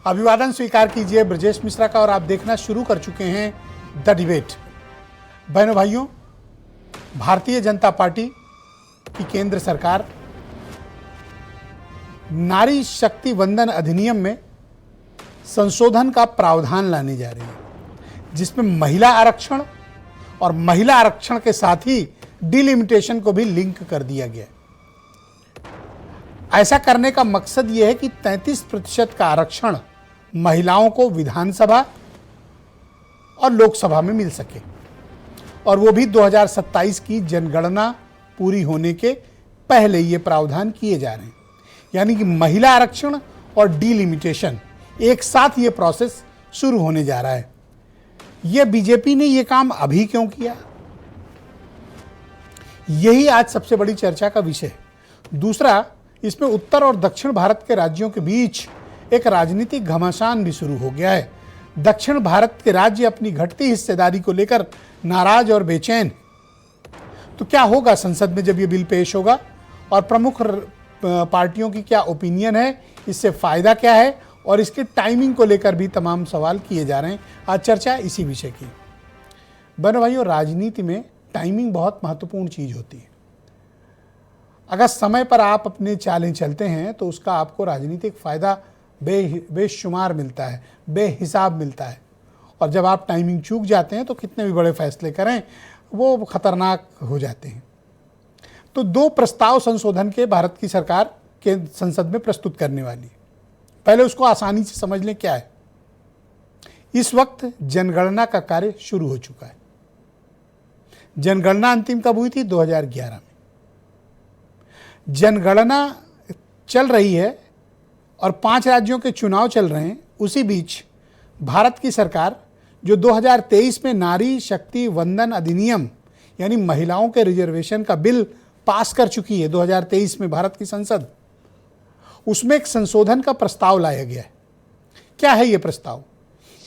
अभिवादन स्वीकार कीजिए ब्रजेश मिश्रा का और आप देखना शुरू कर चुके हैं द डिबेट। बहनों भाइयों, भारतीय जनता पार्टी की केंद्र सरकार नारी शक्ति वंदन अधिनियम में संशोधन का प्रावधान लाने जा रही है, जिसमें महिला आरक्षण और महिला आरक्षण के साथ ही डिलिमिटेशन को भी लिंक कर दिया गया है। ऐसा करने का मकसद यह है कि 33% का आरक्षण महिलाओं को विधानसभा और लोकसभा में मिल सके, और वो भी 2027 की जनगणना पूरी होने के पहले ये प्रावधान किए जा रहे हैं। यानी कि महिला आरक्षण और डिलिमिटेशन एक साथ ये प्रोसेस शुरू होने जा रहा है। ये बीजेपी ने ये काम अभी क्यों किया, यही आज सबसे बड़ी चर्चा का विषय है। दूसरा, इसमें उत्तर और दक्षिण भारत के राज्यों के बीच एक राजनीतिक घमासान भी शुरू हो गया है। दक्षिण भारत के राज्य अपनी घटती हिस्सेदारी को लेकर नाराज और बेचैन। तो क्या होगा संसद में जब ये बिल पेश होगा, और प्रमुख पार्टियों की क्या ओपिनियन है, इससे फायदा क्या है, और इसकी टाइमिंग को लेकर भी तमाम सवाल किए जा रहे हैं। आज चर्चा इसी विषय की। बहनों भाइयों, राजनीति में टाइमिंग बहुत महत्वपूर्ण चीज होती है। अगर समय पर आप अपने चालें चलते हैं तो उसका आपको राजनीतिक फायदा बेशुमार मिलता है, बेहिसाब मिलता है। और जब आप टाइमिंग चूक जाते हैं तो कितने भी बड़े फैसले करें वो खतरनाक हो जाते हैं। तो दो प्रस्ताव संशोधन के भारत की सरकार के संसद में प्रस्तुत करने वाली है। पहले उसको आसानी से समझ लें क्या है। इस वक्त जनगणना का कार्य शुरू हो चुका है। जनगणना अंतिम कब हुई थी? 2011 में। जनगणना चल रही है और 5 राज्यों के चुनाव चल रहे हैं। उसी बीच भारत की सरकार जो 2023 में नारी शक्ति वंदन अधिनियम यानी महिलाओं के रिजर्वेशन का बिल पास कर चुकी है 2023 में भारत की संसद, उसमें एक संशोधन का प्रस्ताव लाया गया है। क्या है ये प्रस्ताव?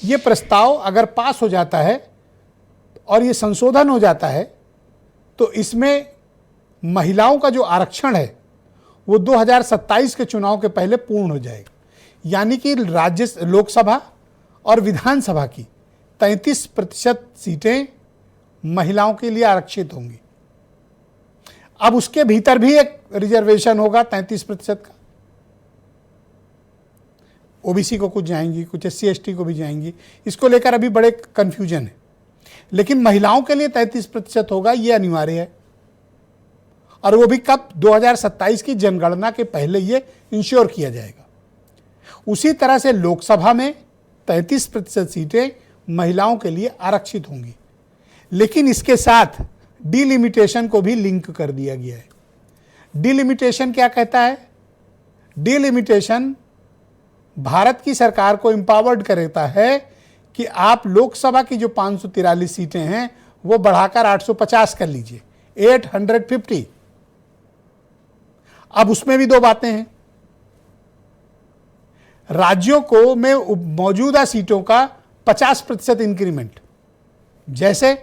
ये प्रस्ताव अगर पास हो जाता है और ये संशोधन हो जाता है तो इसमें महिलाओं का जो आरक्षण है वो 2027 के चुनाव के पहले पूर्ण हो जाएगा। यानी कि राज्य लोकसभा और विधानसभा की 33% सीटें महिलाओं के लिए आरक्षित होंगी। अब उसके भीतर भी एक रिजर्वेशन होगा 33% का। ओबीसी को कुछ जाएंगी, कुछ एससी एसटी को भी जाएंगी। इसको लेकर अभी बड़े कंफ्यूजन है, लेकिन महिलाओं के लिए 33% होगा, ये अनिवार्य है। और वो भी कब? 2027 की जनगणना के पहले ये इंश्योर किया जाएगा। उसी तरह से लोकसभा में 33% सीटें महिलाओं के लिए आरक्षित होंगी, लेकिन इसके साथ डिलिमिटेशन को भी लिंक कर दिया गया है। डिलिमिटेशन क्या कहता है? डिलिमिटेशन भारत की सरकार को एम्पावर्ड करता है कि आप लोकसभा की जो 543 सीटें हैं वो बढ़ाकर 850 कर लीजिए, 850। अब उसमें भी दो बातें हैं। राज्यों को में मौजूदा सीटों का 50% इंक्रीमेंट। जैसे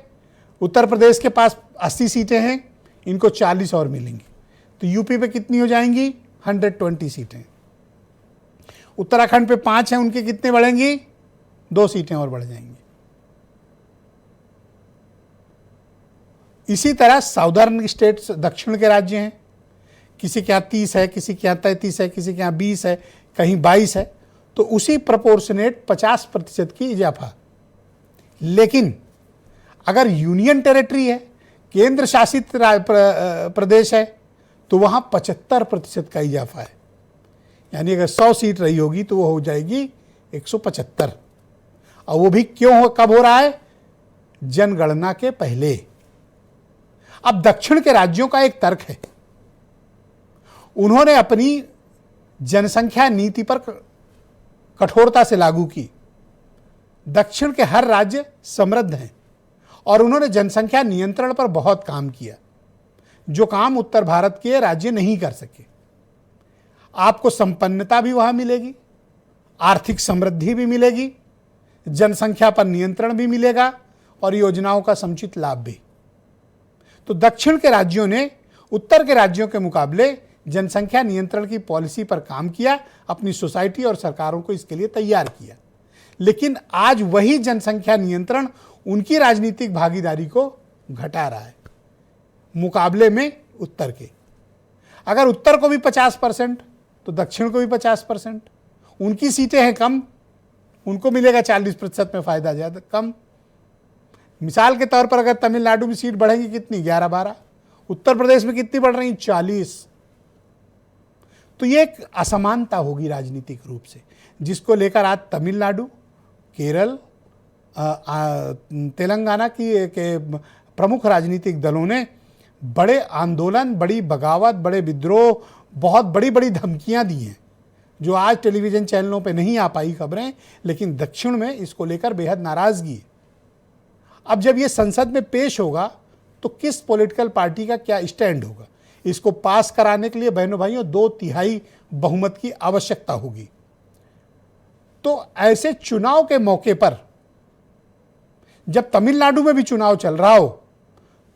उत्तर प्रदेश के पास 80 सीटें हैं, इनको 40 और मिलेंगी, तो यूपी पे कितनी हो जाएंगी? 120 सीटें। उत्तराखंड पे 5 हैं, उनके कितने बढ़ेंगी? 2 सीटें और बढ़ जाएंगी। इसी तरह साउदर्न स्टेट्स, दक्षिण के राज्य हैं, किसी के यहाँ 30 है, किसी के यहाँ 33 है, किसी के यहाँ 20 है, कहीं 22 है, तो उसी प्रपोर्शनेट 50% की इजाफा। लेकिन अगर यूनियन टेरिटरी है, केंद्र शासित प्रदेश है, तो वहां 75% का इजाफा है। यानी अगर 100 सीट रही होगी तो वो हो जाएगी 175। और वो भी क्यों कब हो रहा है? जनगणना के पहले। अब दक्षिण के राज्यों का एक तर्क है। उन्होंने अपनी जनसंख्या नीति पर कठोरता से लागू की। दक्षिण के हर राज्य समृद्ध हैं और उन्होंने जनसंख्या नियंत्रण पर बहुत काम किया, जो काम उत्तर भारत के राज्य नहीं कर सके। आपको संपन्नता भी वहां मिलेगी, आर्थिक समृद्धि भी मिलेगी, जनसंख्या पर नियंत्रण भी मिलेगा और योजनाओं का समुचित लाभ भी। तो दक्षिण के राज्यों ने उत्तर के राज्यों के मुकाबले जनसंख्या नियंत्रण की पॉलिसी पर काम किया, अपनी सोसाइटी और सरकारों को इसके लिए तैयार किया। लेकिन आज वही जनसंख्या नियंत्रण उनकी राजनीतिक भागीदारी को घटा रहा है मुकाबले में उत्तर के। अगर उत्तर को भी 50% तो दक्षिण को भी 50%। उनकी सीटें हैं कम, उनको मिलेगा 40% में फायदा ज्यादा कम। मिसाल के तौर पर अगर तमिलनाडु में सीट बढ़ेगी कितनी, 11-12। उत्तर प्रदेश में कितनी बढ़ रही, 40। तो ये एक असमानता होगी राजनीतिक रूप से, जिसको लेकर आज तमिलनाडु, केरल, तेलंगाना के प्रमुख राजनीतिक दलों ने बड़े आंदोलन, बड़ी बगावत, बड़े विद्रोह, बहुत बड़ी बड़ी धमकियां दी हैं, जो आज टेलीविजन चैनलों पे नहीं आ पाई खबरें, लेकिन दक्षिण में इसको लेकर बेहद नाराजगी है। अब जब ये संसद में पेश होगा तो किस पॉलिटिकल पार्टी का क्या स्टैंड होगा, इसको पास कराने के लिए बहनों भाइयों 2/3 बहुमत की आवश्यकता होगी। तो ऐसे चुनाव के मौके पर जब तमिलनाडु में भी चुनाव चल रहा हो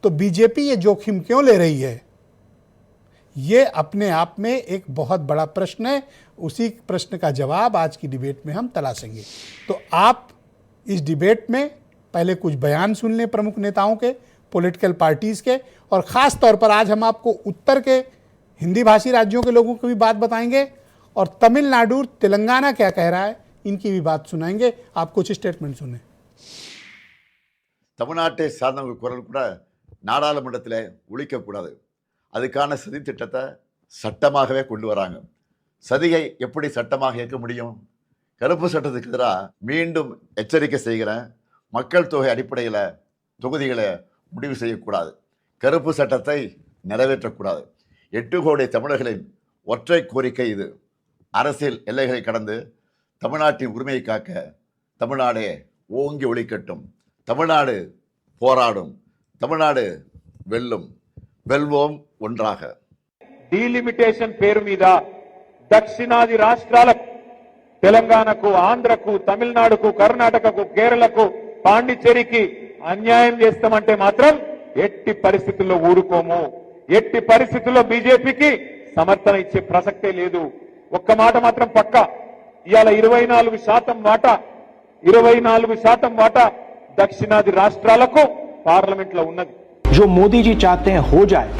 तो बीजेपी ये जोखिम क्यों ले रही है, ये अपने आप में एक बहुत बड़ा प्रश्न है। उसी प्रश्न का जवाब आज की डिबेट में हम तलाशेंगे। तो आप इस डिबेट में पहले कुछ बयान सुन लें प्रमुख नेताओं के, पॉलिटिकल पार्टीज के, और खास तौर पर आज हम आपको उत्तर के हिंदी भाषी राज्यों के लोगों की भी बात बताएंगे और तमिलनाडु, तेलंगाना क्या कह रहा है इनकी भी बात सुनाएंगे। आप कुछ स्टेटमेंट सुने। தமிழ்நாட்டை சார்ந்தவங்க குரல் கூட நாடாளுமன்றத்தில் ஒழிக்கக்கூடாது, அதுக்கான சதி திட்டத்தை சட்டமாகவே கொண்டு வராங்க. சதியை எப்படி சட்டமாக இயக்க முடியும்? கருப்பு சட்டத்துக்கு எதிராக மீண்டும் எச்சரிக்கை செய்கிறேன், மக்கள் தொகை அடிப்படையில் தொகுதிகளை முடிவு செய்யக்கூடாது, கருப்பு சட்டத்தை நிறைவேற்றக்கூடாது. 8 கோடி தமிழர்களின் ஒற்றை கோரிக்கை இது. அரசியல் எல்லைகளை கடந்து தமிழ்நாட்டின் உரிமையை காக்க தமிழ்நாடே ஓங்கி ஒழிக்கட்டும். தமிழ்நாடு போராடும், தமிழ்நாடு வெல்லும், వెల్వోం ఒండ్రాగ. డీలిమిటేషన్ పేరు మీద దక్షిణాది రాష్ట్రాలకు, తెలంగాణకు, ఆంధ్రకు, తమిళనాడుకు, కర్ణాటకకు, కేరళకు, పాండిచ్చేరికి అన్యాయం చేస్తామంటే మాత్రం ఎట్టి పరిస్థితుల్లో ఊరుకోము. ఎట్టి పరిస్థితుల్లో బీజేపీకి సమర్థన ఇచ్చే ప్రసక్తే లేదు. ఒక్క మాట మాత్రం పక్కా, ఇవాళ 24% వాటా దక్షిణాది రాష్ట్రాలకు పార్లమెంట్ లో ఉన్నది. जो मोदी जी चाहते हैं हो जाए,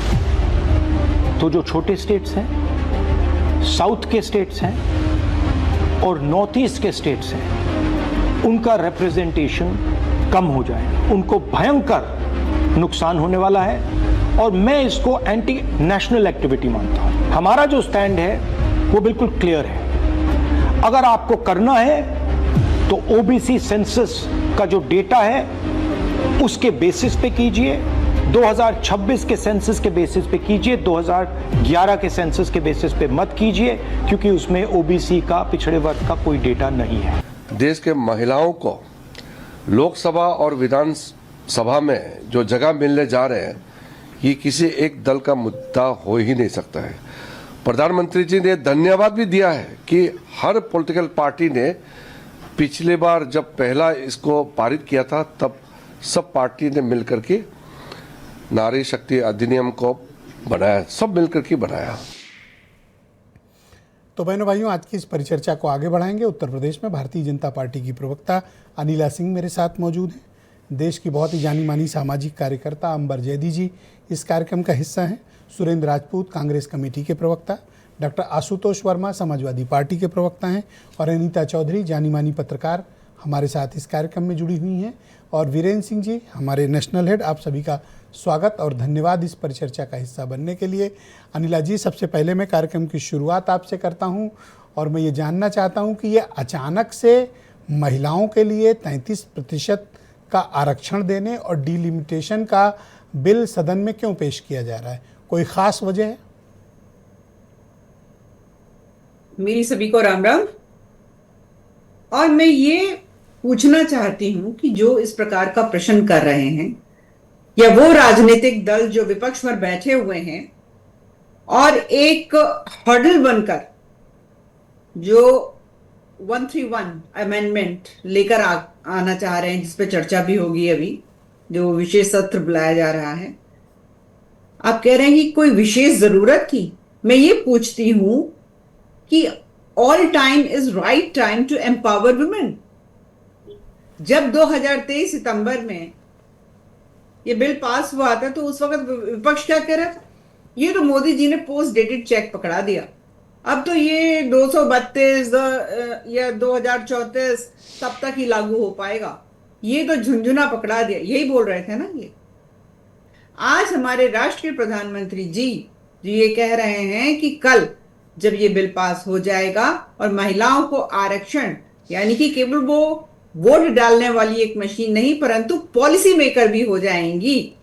तो जो छोटे स्टेट्स हैं, साउथ के स्टेट्स हैं और नॉर्थ ईस्ट के स्टेट्स हैं, उनका रिप्रेजेंटेशन कम हो जाए, उनको भयंकर नुकसान होने वाला है। और मैं इसको एंटी नेशनल एक्टिविटी मानता हूं। हमारा जो स्टैंड है वो बिल्कुल क्लियर है। अगर आपको करना है तो ओबीसी सेंसस का जो डेटा है उसके बेसिस पे कीजिए, 2026 के सेंसस के बेसिस पे कीजिए, 2011 के सेंसस के बेसिस पे मत कीजिए, क्योंकि उसमें ओबीसी का, पिछड़े वर्ग का कोई डेटा नहीं है। देश के महिलाओं को लोकसभा और विधानसभा में जो जगह मिलने जा रहे हैं, ये किसी एक दल का मुद्दा हो ही नहीं सकता है। प्रधानमंत्री जी ने धन्यवाद भी दिया है कि हर पॉलिटिकल पार्टी ने पिछले बार जब पहला इसको पारित किया था तब सब पार्टी ने मिलकर के नारी शक्ति अधिनियम को बनाया, सब मिलकर के बनाया। तो बहनों भाइयों, आज की इस परिचर्चा को आगे बढ़ाएंगे। उत्तर प्रदेश में भारतीय जनता पार्टी की प्रवक्ता अनिला सिंह मेरे साथ मौजूद हैं। देश की बहुत ही जानी मानी सामाजिक कार्यकर्ता अंबर जैदी जी इस कार्यक्रम का हिस्सा हैं। सुरेंद्र राजपूत कांग्रेस कमेटी के प्रवक्ता, डॉक्टर आशुतोष वर्मा समाजवादी पार्टी के प्रवक्ता हैं, और अनीता चौधरी जानी मानी पत्रकार हमारे साथ इस कार्यक्रम में जुड़ी हुई हैं, और वीरेंद्र सिंह जी हमारे नेशनल हेड। आप सभी का स्वागत और धन्यवाद इस परिचर्चा का हिस्सा बनने के लिए। अनिला जी, सबसे पहले मैं कार्यक्रम की शुरुआत आपसे करता हूं और मैं ये जानना चाहता हूं कि ये अचानक से महिलाओं के लिए 33% का आरक्षण देने और डिलिमिटेशन का बिल सदन में क्यों पेश किया जा रहा है, कोई खास वजह है? मेरी सभी को राम राम। और मैं ये पूछना चाहती हूं कि जो इस प्रकार का प्रश्न कर रहे हैं, या वो राजनीतिक दल जो विपक्ष पर बैठे हुए हैं और एक हर्डल बनकर जो 131 अमेंडमेंट लेकर आना चाह रहे हैं, जिस पे चर्चा भी होगी अभी, जो विशेष सत्र बुलाया जा रहा है, आप कह रहे हैं कि कोई विशेष जरूरत थी मैं ये पूछती हूं कि all time is right time to empower women. जब 2023 सितंबर में ये बिल पास हुआ था तो उस वक्त विपक्ष क्या कह रहा था, ये तो मोदी जी ने पोस्ट डेटेड चेक पकड़ा दिया, अब तो ये 232 या 2034 तब तक ही लागू हो पाएगा, ये तो झुंझुना पकड़ा दिया, यही बोल रहे थे ना। ये आज हमारे राष्ट्रीय प्रधानमंत्री जी जो ये कह रहे हैं कि कल जब ये बिल पास हो जाएगा और महिलाओं को आरक्षण, यानी कि केवल वो वोट डालने वाली एक मशीन नहीं परंतु पॉलिसी मेकर भी हो जाएंगी,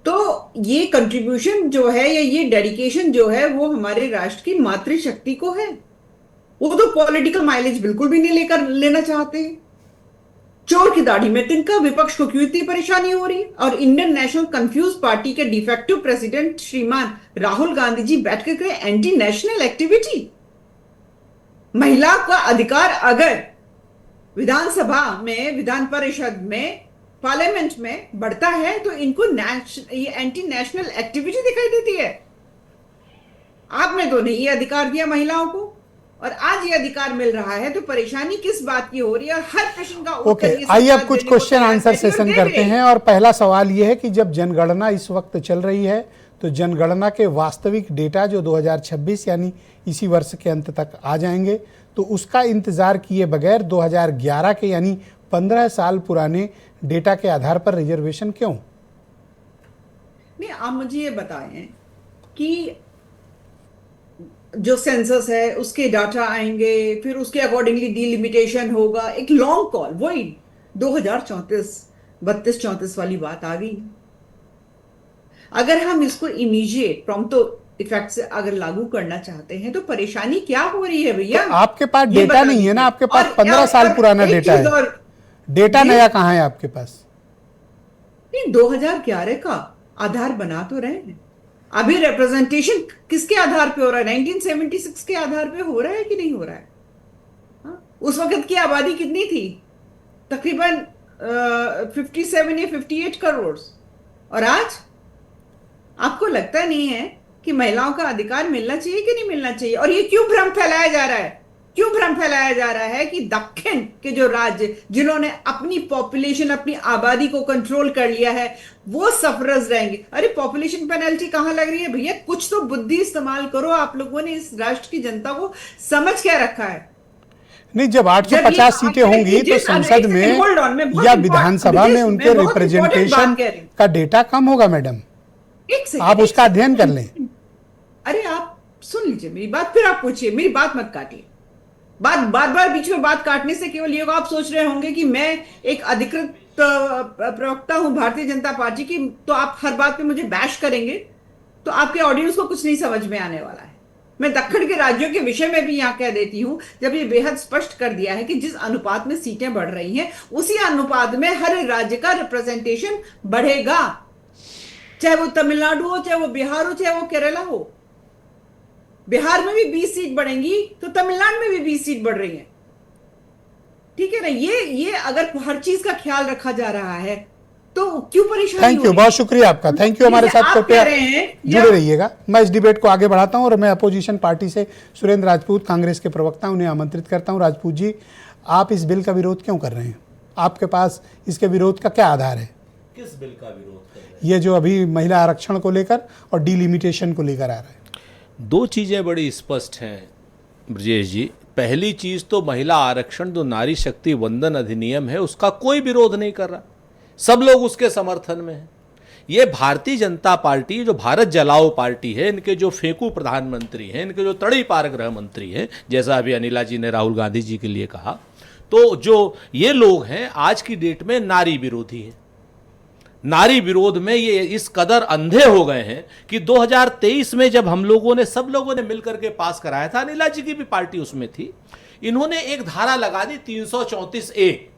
तो ये कंट्रीब्यूशन जो है या ये डेडिकेशन जो है वो हमारे राष्ट्र की मातृशक्ति को है। वो तो पॉलिटिकल माइलेज बिल्कुल भी नहीं लेना चाहते हैं। चोर की दाढ़ी में तिनका, विपक्ष को क्यों इतनी परेशानी हो रही है? और इंडियन नेशनल कंफ्यूज पार्टी के डिफेक्टिव प्रेसिडेंट श्रीमान राहुल गांधी जी बैठ कर कहे एंटी नेशनल एक्टिविटी। महिला का अधिकार अगर विधानसभा में, विधान परिषद में, पार्लियामेंट में बढ़ता है तो इनको ये एंटी नेशनल एक्टिविटी दिखाई देती है। आपने तो नहीं ये अधिकार दिया महिलाओं को, और आज ये अधिकार मिल रहा है तो परेशानी किस बात की हो रही है? और हर प्रश्न का ओके, आइए अब कुछ क्वेश्चन आंसर सेशन करते हैं। और पहला सवाल ये है कि जब जनगणना इस वक्त चल रही है तो जनगणना के वास्तविक डेटा जो 2026 यानी इसी वर्ष के अंत तक आ जाएंगे, तो उसका इंतजार किए बगैर 2011 के यानी 15 साल पुराने डेटा के आधार पर रिजर्वेशन क्यों? नहीं, आप मुझे ये बताएं कि जो सेंसस है उसके डाटा आएंगे, फिर उसके अकॉर्डिंगली डिलिमिटेशन होगा, एक लॉन्ग कॉल, वही 2034 वाली बात आ गई। अगर हम इसको इमीडिएट प्रॉम्प्टो इफेक्ट से अगर लागू करना चाहते हैं तो परेशानी क्या हो रही है भैया? तो आपके पास डेटा नहीं है ना, आपके पास 15 साल पुराना डेटा है, डेटा नया कहाँ है आपके पास? 2011 का आधार बना तो रहे हैं, अभी रिप्रेजेंटेशन किसके आधार पे हो रहा है? 1976 के आधार पे हो रहा है कि नहीं हो रहा है? उस वक्त की आबादी कितनी थी? तकरीबन 57 या 58 करोड़। और आज आपको लगता नहीं है कि महिलाओं का अधिकार मिलना चाहिए कि नहीं मिलना चाहिए? और ये क्यों भ्रम फैलाया जा रहा है? क्यों भ्रम फैलाया जा रहा है कि दक्षिण के जो राज्य जिन्होंने अपनी पॉपुलेशन, अपनी आबादी को कंट्रोल कर लिया है वो सफरज रहेंगे? अरे पॉपुलेशन पेनल्टी कहां लग रही है भैया? कुछ तो बुद्धि इस्तेमाल करो। आप लोगों ने इस राष्ट्र की जनता को समझ क्या रखा है? नहीं, जब 850 सीटें होंगी तो संसद में या विधानसभा में उनके रिप्रेजेंटेशन का डेटा कम होगा मैडम, आप उसका अध्ययन कर लें। अरे आप सुन लीजिए मेरी बात, फिर आप पूछिए, मेरी बात मत काटिए। बार बार बीच में बात काटने से केवल ये आप सोच रहे होंगे कि मैं एक अधिकृत प्रवक्ता हूं भारतीय जनता पार्टी की, तो आप हर बात पे मुझे बैश करेंगे तो आपके ऑडियंस को कुछ नहीं समझ में आने वाला है। मैं दक्षिण के राज्यों के विषय में भी यहां कह देती हूं, जब ये बेहद स्पष्ट कर दिया है कि जिस अनुपात में सीटें बढ़ रही हैं उसी अनुपात में हर राज्य का रिप्रेजेंटेशन बढ़ेगा, चाहे वो तमिलनाडु हो, चाहे वो बिहार हो, चाहे वो केरला हो। बिहार में भी 20 सीट बढ़ेंगी तो तमिलनाडु में भी 20 सीट बढ़ रही है, ठीक है ना? ये अगर हर चीज का ख्याल रखा जा रहा है तो क्यों परेशानी? थैंक यू, बहुत शुक्रिया आपका, थैंक यू। हमारे साथ जुड़े रहिएगा। मैं इस डिबेट को आगे बढ़ाता हूं और मैं अपोजिशन पार्टी से सुरेंद्र राजपूत, कांग्रेस के प्रवक्ता, उन्हें आमंत्रित करता हूं। राजपूत जी, आप इस बिल का विरोध क्यों कर रहे हैं? आपके पास इसके विरोध का क्या आधार है? किस बिल का विरोध कर रहे हैं? ये जो अभी महिला आरक्षण को लेकर और डिलिमिटेशन को लेकर आ रहा है। दो चीज़ें बड़ी स्पष्ट हैं ब्रजेश जी। पहली चीज़ तो महिला आरक्षण जो नारी शक्ति वंदन अधिनियम है उसका कोई विरोध नहीं कर रहा, सब लोग उसके समर्थन में हैं। ये भारतीय जनता पार्टी जो भारत जलाओ पार्टी है, इनके जो फेंकू प्रधानमंत्री हैं, इनके जो तड़ी पार गृह मंत्री हैं, जैसा अभी अनिला जी ने राहुल गांधी जी के लिए कहा, तो जो ये लोग हैं आज की डेट में नारी विरोधी हैं। नारी विरोध में ये इस कदर अंधे हो गए हैं कि 2023 में जब हम लोगों ने, सब लोगों ने मिलकर के पास कराया था, अनिला जी की भी पार्टी उसमें थी, इन्होंने एक धारा लगा दी 334A।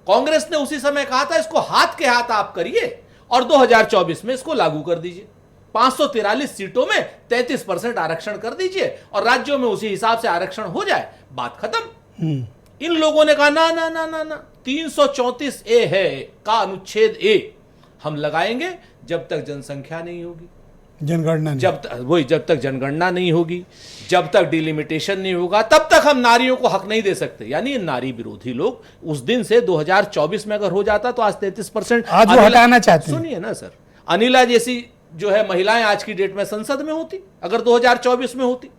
कांग्रेस ने उसी समय कहा था इसको हाथ के हाथ आप करिए और 2024 में इसको लागू कर दीजिए, 543 सीटों में 33% आरक्षण कर दीजिए और राज्यों में उसी हिसाब से आरक्षण हो जाए, बात खत्म। इन लोगों ने कहा ना ना ना ना ना, 334A है का अनुच्छेद A हम लगाएंगे जब तक जनसंख्या नहीं होगी। जनगणना नहीं। जब तक जनगणना नहीं होगी, जब तक डिलिमिटेशन नहीं होगा, तब तक हम नारियों को हक नहीं दे सकते। यानी ये नारी विरोधी लोग उस दिन से 2024 में अगर हो जाता तो आज 33% आज वो हटाना चाहते हैं। सुनिए ना सर, अनिला जैसी जो है महिलाएं आज की डेट में संसद में होती, अगर 2024 में होती,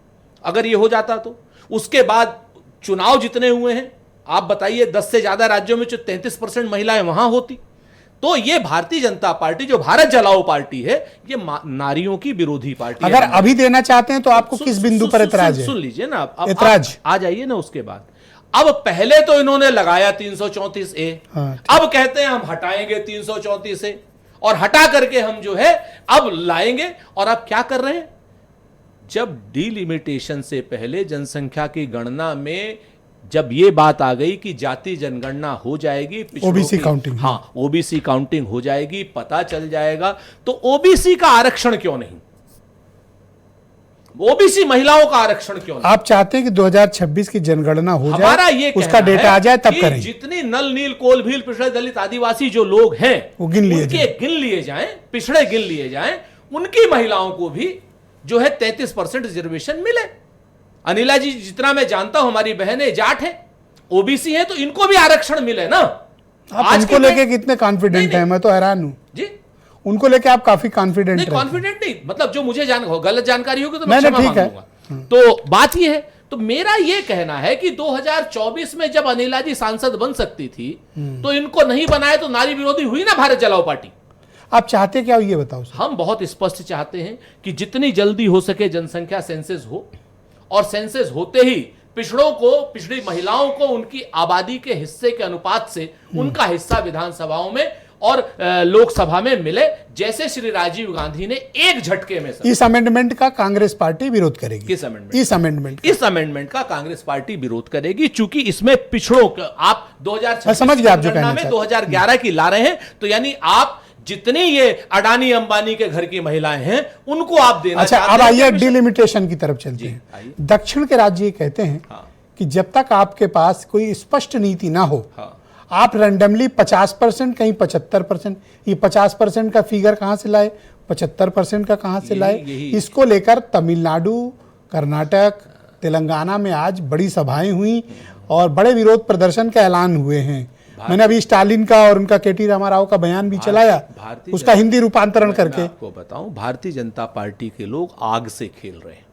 अगर ये हो जाता तो। उसके बाद चुनाव जितने हुए हैं आप बताइए, 10 से ज्यादा राज्यों में जो 33% महिलाएं वहां होती। तो ये भारतीय जनता पार्टी जो भारत जलाओ पार्टी है, ये नारियों की विरोधी पार्टी अगर है। अभी देना चाहते हैं तो आपको किस बिंदु पर एतराज है? सुन लीजिए ना, अब एतराज आ जाइए ना उसके बाद। अब पहले तो इन्होंने लगाया 334A, अब कहते हैं हम हटाएंगे 334A, और हटा करके हम जो है अब लाएंगे। और अब क्या कर रहे हैं, जब डिलिमिटेशन से पहले जनसंख्या की गणना में जब ये बात आ गई कि जाति जनगणना हो जाएगी, ओबीसी काउंटिंग, हाँ ओबीसी काउंटिंग हो जाएगी, पता चल जाएगा, तो ओबीसी का आरक्षण क्यों नहीं, ओबीसी महिलाओं का आरक्षण क्यों नहीं? आप चाहते हैं कि 2026 की जनगणना हो जाए, हमारा ये उसका डेटा आ जाए तब करें। जितनी नल नील कोल भील पिछड़े दलित आदिवासी जो लोग हैं वो गिन लिए जाएं, पिछड़े गिन लिए जाएं, उनकी महिलाओं को भी जो है 33% रिजर्वेशन मिले। अनिला जी जितना मैं जानता हूं हमारी बहनें जाट है, ओबीसी है, तो इनको भी आरक्षण मिले ना। आप उनको लेके कितने कॉन्फिडेंट हैं? मैं तो हैरान हूं जी, उनको लेके आप काफी कॉन्फिडेंट नहीं हैं। कॉन्फिडेंट नहीं, मतलब जो मुझे गलत जानकारी होगी तो मैं नहीं, क्षमा ठीक है। मांगूंगा। तो बात ये है, तो मेरा ये कहना है कि 2024 में जब अनिला जी सांसद बन सकती थी तो इनको नहीं बनाए तो नारी विरोधी हुई ना भारत जलाओ पार्टी। आप चाहते क्या हो ये बताओ सर? हम बहुत स्पष्ट चाहते हैं कि जितनी जल्दी हो सके जनसंख्या सेंसस हो, और सेंसस होते ही पिछड़ों को, पिछड़ी महिलाओं को उनकी आबादी के हिस्से के अनुपात से उनका हिस्सा विधानसभाओं में और लोकसभा में मिले, जैसे श्री राजीव गांधी ने एक झटके में। इस अमेंडमेंट का कांग्रेस पार्टी विरोध करेगी। किस अमेंडमेंट? इस अमेंडमेंट का कांग्रेस पार्टी विरोध करेगी, चूंकि इसमें पिछड़ों का आप 2026 समझ गए आप जो कहना में 2011 की ला रहे हैं, तो यानी आप जितनी ये अडानी अंबानी के घर की महिलाएं हैं उनको आप देना अच्छा, चाहते अब हैं। आइए डिलिमिटेशन की तरफ चलते हैं। दक्षिण के राज्य ये कहते हैं कि जब तक आपके पास कोई स्पष्ट नीति ना हो, आप रैंडमली 50%, कहीं 75%, ये 50% का फिगर कहां से लाए, 75% का कहां से लाए? इसको लेकर तमिलनाडु, कर्नाटक, तेलंगाना में आज बड़ी सभाएं हुई और बड़े विरोध प्रदर्शन का ऐलान हुए हैं। मैंने अभी स्टालिन का और उनका केटी रामाराव का बयान भी चलाया, उसका हिंदी रूपांतरण करके। आपको बताऊं, भारतीय जनता पार्टी के लोग आग से खेल रहे हैं।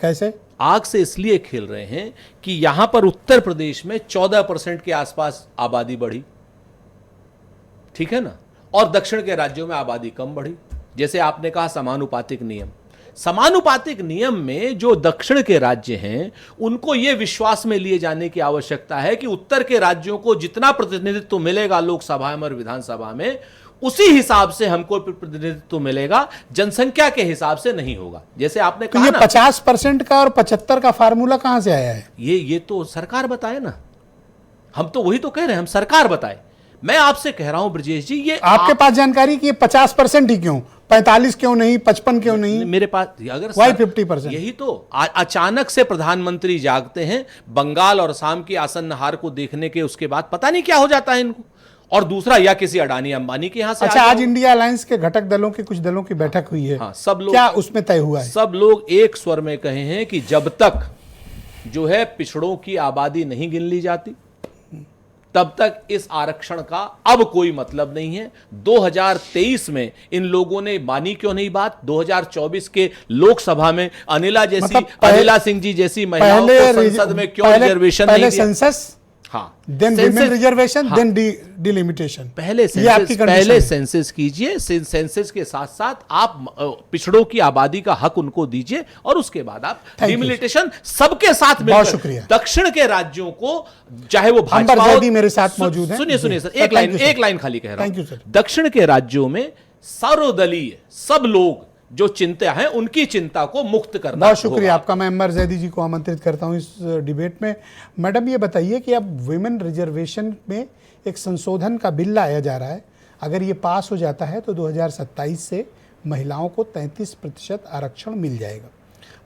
कैसे आग से? इसलिए खेल रहे हैं कि यहां पर उत्तर प्रदेश में 14% के आसपास आबादी बढ़ी, ठीक है ना, और दक्षिण के राज्यों में आबादी कम बढ़ी। जैसे आपने कहा समानुपातिक नियम, समानुपातिक नियम में जो दक्षिण के राज्य हैं उनको यह विश्वास में लिए जाने की आवश्यकता है कि उत्तर के राज्यों को जितना प्रतिनिधित्व मिलेगा लोकसभा में और विधानसभा में, उसी हिसाब से हमको प्रतिनिधित्व मिलेगा, जनसंख्या के हिसाब से नहीं होगा। जैसे आपने कहा, ये 50% का और 75 का फार्मूला कहां से आया है? ये तो सरकार बताए ना, हम तो वही तो कह रहे हैं, हम सरकार बताए। मैं आपसे कह रहा हूं ब्रजेश जी, ये आपके पास जानकारी कि ये 50% ही क्यों, 45 क्यों नहीं, 55 क्यों नहीं? मेरे पास अगर Why 50%? यही तो अचानक से प्रधानमंत्री जागते हैं, बंगाल और असम की आसन्न हार को देखने के उसके बाद पता नहीं क्या हो जाता है इनको, और दूसरा या किसी अडानी अंबानी के यहां से। अच्छा, आज इंडिया अलायंस के घटक दलों के कुछ दलों की बैठक हुई है। हाँ, सब लोग, क्या उसमें तय हुआ है? सब लोग एक स्वर में कहे हैं कि जब तक जो है पिछड़ों की आबादी नहीं गिन ली जाती, तब तक इस आरक्षण का अब कोई मतलब नहीं है। 2023 में इन लोगों ने मानी क्यों नहीं बात? 2024 के लोकसभा में अनिला जैसी, मतलब अनिला सिंह जी जैसी महिलाओं को संसद में क्यों रिजर्वेशन नहीं दिया? सेंसस, हाँ, then women reservation, then delimitation. पहले सेंसस कीजिए, सेंसस के साथ साथ आप पिछड़ों की आबादी का हक उनको दीजिए, और उसके बाद आप डिलिमिटेशन सबके साथ मिलकर। शुक्रिया। दक्षिण के राज्यों को, चाहे वो भाजपा हो, मेरे साथ मौजूद हैं। सुनिए सर, एक लाइन खाली कह रहा हूं। दक्षिण के राज्यों में सर्वदलीय सब लोग जो चिंता है उनकी चिंता को मुक्त करना। बहुत शुक्रिया आपका। मैं अमर जैदी जी को आमंत्रित करता हूं इस डिबेट में। मैडम, ये बताइए कि अब विमेन रिजर्वेशन में एक संशोधन का बिल लाया जा रहा है, अगर ये पास हो जाता है तो 2027 से महिलाओं को 33% आरक्षण मिल जाएगा।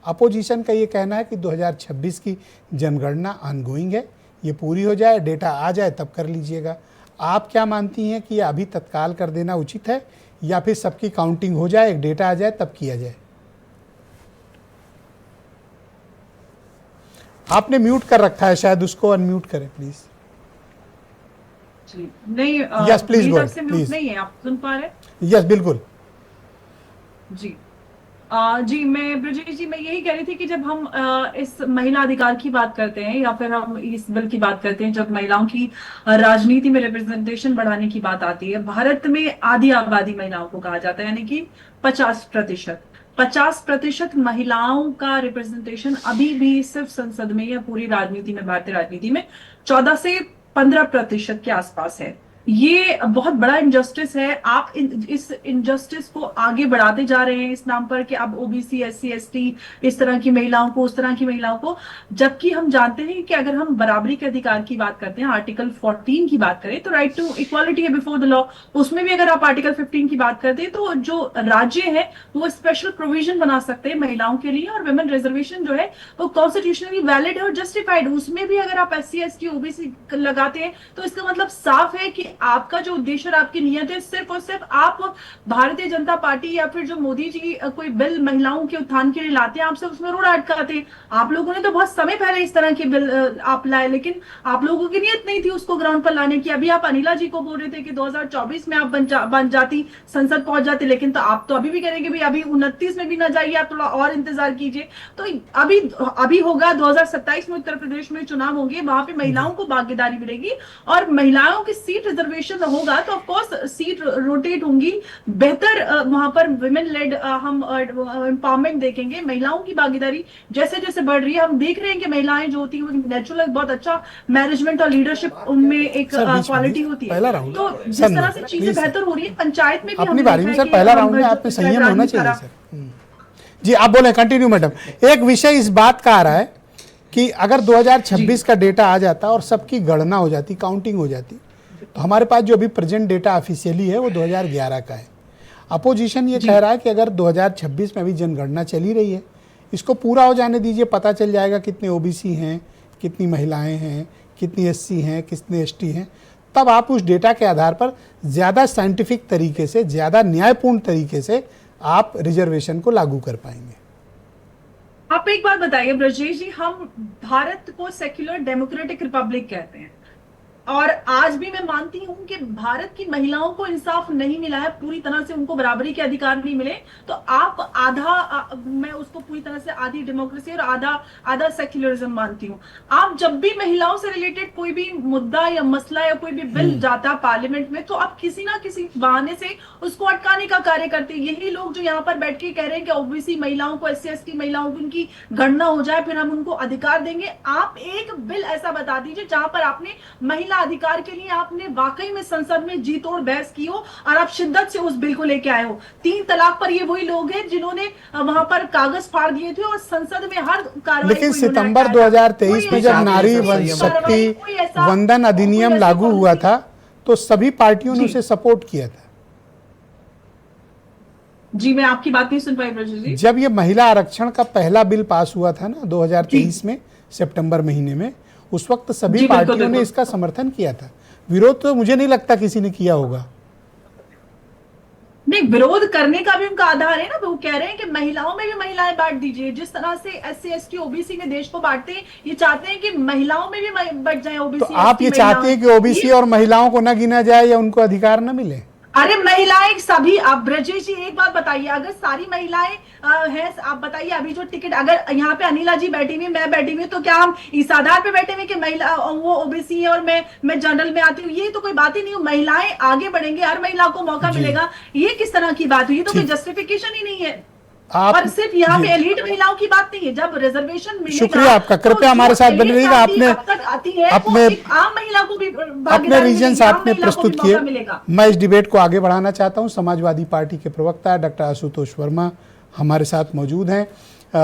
अपोजिशन का ये कहना है कि 2026 की जनगणना ऑनगोइंग है, ये पूरी हो जाए, डेटा आ जाए तब कर लीजिएगा। आप क्या मानती हैं कि ये अभी तत्काल कर देना उचित है, या फिर सबकी काउंटिंग हो जाए, डेटा आ जाए तब किया जाए? आपने म्यूट कर रखा है, शायद उसको अनम्यूट करें प्लीज। जी नहीं, Yes, please मेरी go तरफ ahead, से म्यूट please. नहीं है, आप सुन पा रहे हैं? यस बिल्कुल। जी जी मैं ब्रजेश जी, मैं यही कह रही थी कि जब हम इस महिला अधिकार की बात करते हैं या फिर हम इस बिल की बात करते हैं, जब महिलाओं की राजनीति में रिप्रेजेंटेशन बढ़ाने की बात आती है, भारत में आधी आबादी महिलाओं को कहा जाता है, यानी कि 50% महिलाओं का रिप्रेजेंटेशन अभी भी सिर्फ संसद में या पूरी राजनीति में, भारतीय राजनीति में 14 से 15% के आसपास है। ये बहुत बड़ा इनजस्टिस है। आप इस इनजस्टिस को आगे बढ़ाते जा रहे हैं इस नाम पर कि अब ओबीसी, एससी, एसटी, इस तरह की महिलाओं को, उस तरह की महिलाओं को, जबकि हम जानते हैं कि अगर हम बराबरी के अधिकार की बात करते हैं, आर्टिकल 14 की बात करें तो राइट टू इक्वालिटी है बिफोर द लॉ, उसमें भी अगर आप आर्टिकल 15 की बात करते हैं तो जो राज्य है वो स्पेशल प्रोविजन बना सकते हैं महिलाओं के लिए, और वुमेन रिजर्वेशन जो है वो कॉन्स्टिट्यूशनली वैलिड है और जस्टिफाइड। उसमें भी अगर आप एससी, एसटी, ओबीसी लगाते हैं तो इसका मतलब साफ है कि आपका जो उद्देश्य और आपकी नियत है सिर्फ और सिर्फ आप भारतीय जनता पार्टी या फिर जो मोदी जी कोई बिल महिलाओं के उत्थान के लिए लाते हैं, आप सिर्फ उसमें रोड अटकाते हैं। आप लोगों ने तो बहुत समय पहले इस तरह के बिल आप लाए, लेकिन आप लोगों की नियत नहीं थी उसको ग्राउंड पर लाने की। अभी आप अनिला जी को बोल रहे थे कि 2024 में आप बन जाती, संसद पहुंच जाती, लेकिन तो आप तो अभी भी करेंगे भाई अभी 29 में भी ना जाइए, आप थोड़ा और इंतजार कीजिए। तो अभी होगा 2027 में उत्तर प्रदेश में चुनाव होंगे, वहां पे महिलाओं को भागीदारी मिलेगी और महिलाओं की सीट रिजर्वेशन होगा तो ऑफ कोर्स सीट रोटेट होंगी, बेहतर वहां पर विमेन लेड हम एम्पावरमेंट देखेंगे। महिलाओं की भागीदारी जैसे जैसे बढ़ रही है, हम देख रहे हैं कि महिलाएं जो होती हैं नेचुरल बहुत अच्छा मैनेजमेंट और लीडरशिप उनमें एक क्वालिटी होती है। तो जिस तरह से चीजें बेहतर हो रही है पंचायत में भी अपनी बारी में सर, पहला राउंड में आप में संयम होना चाहिए सर। जी आप बोले, कंटिन्यू मैडम। एक विषय इस बात का आ रहा है कि अगर 2026 का डेटा आ जाता और सबकी गणना हो जाती, काउंटिंग हो जाती, तो हमारे पास जो अभी प्रेजेंट डेटा ऑफिशियली है वो 2011 का है। अपोजिशन ये कह रहा है कि अगर 2026 में अभी जनगणना चली रही है, इसको पूरा हो जाने दीजिए, पता चल जाएगा कितने ओबीसी हैं, कितनी महिलाएं हैं, कितनी एससी हैं, कितने एसटी हैं, तब आप उस डेटा के आधार पर ज़्यादा साइंटिफिक तरीके से, ज़्यादा न्यायपूर्ण तरीके से आप रिजर्वेशन को लागू कर पाएंगे। आप एक बात बताइए ब्रजेश जी, हम भारत को सेक्युलर डेमोक्रेटिक रिपब्लिक कहते हैं और आज भी मैं मानती हूं कि भारत की महिलाओं को इंसाफ नहीं मिला है, पूरी तरह से उनको बराबरी के अधिकार नहीं मिले। तो आप मैं उसको पूरी तरह से आधी डेमोक्रेसी और आधा सेक्युलरिज्म मानती हूँ। आप जब भी महिलाओं से रिलेटेड कोई भी मुद्दा या मसला या कोई भी बिल जाता पार्लियामेंट में, तो आप किसी ना किसी बहाने से उसको अटकाने का कार्य करते हैं। यही लोग जो यहाँ पर बैठ के कह रहे हैं कि ओबीसी महिलाओं को, एससी एसटी महिलाओं को उनकी गणना हो जाए, फिर हम उनको अधिकार देंगे। आप एक बिल ऐसा बता दीजिए जहां पर आपने महिला अधिकार के लिए आपने वाकई में संसद में जी तोड़ बहस की हो और आप शिद्दत से उस बिल को लेके आए हो। 3 तलाक पर ये वही लोग हैं जिन्होंने वहां पर कागज फाड़ दिए थे और संसद में हर कार्रवाई, लेकिन सितंबर 2023 में जब नारी शक्ति वंदन अधिनियम लागू हुआ था तो सभी पार्टियों ने उसे सपोर्ट किया था। जी मैं आपकी बात नहीं सुन पाई ब्रजेश जी। जब ये महिला आरक्षण का पहला बिल पास हुआ था ना 2023 में सितंबर महीने में, उस वक्त सभी पार्टियों ने इसका समर्थन किया था। विरोध तो मुझे नहीं लगता किसी ने किया होगा। नहीं, विरोध करने का भी उनका आधार है ना, वो कह रहे हैं कि महिलाओं में भी महिलाएं बांट दीजिए। जिस तरह से एससी एसटी ओबीसी में देश को बांटते हैं, ये चाहते हैं कि महिलाओं में भी बढ़ जाए ओबीसी। तो आप ये चाहते हैं कि ओबीसी और महिलाओं को न गिना जाए या उनको अधिकार न मिले? अरे महिलाएं सभी, आप ब्रजेश जी एक बात बताइए, अगर सारी महिलाएं हैं, आप बताइए अभी जो टिकट, अगर यहाँ पे अनिला जी बैठी हुई, मैं बैठी हुई, तो क्या हम इस आधार पे बैठे हुए कि महिला वो ओबीसी है और मैं जनरल में आती हूँ? ये तो कोई बात ही नहीं है। महिलाएं आगे बढ़ेंगे, हर महिला को मौका मिलेगा, ये किस तरह की बात हुई? ये तो कोई जस्टिफिकेशन ही नहीं है। और सिर्फ यहाँ पे एलीट महिलाओं की बात नहीं है, जब रिजर्वेशन मिलेगा, शुक्रिया आपका, कृपया हमारे साथ बने रहिएगा। आपने आम महिला को भी अपने रीजन्स आपने प्रस्तुत किए। मैं इस डिबेट को आगे बढ़ाना चाहता हूं। समाजवादी पार्टी के प्रवक्ता डॉक्टर आशुतोष वर्मा हमारे साथ मौजूद हैं।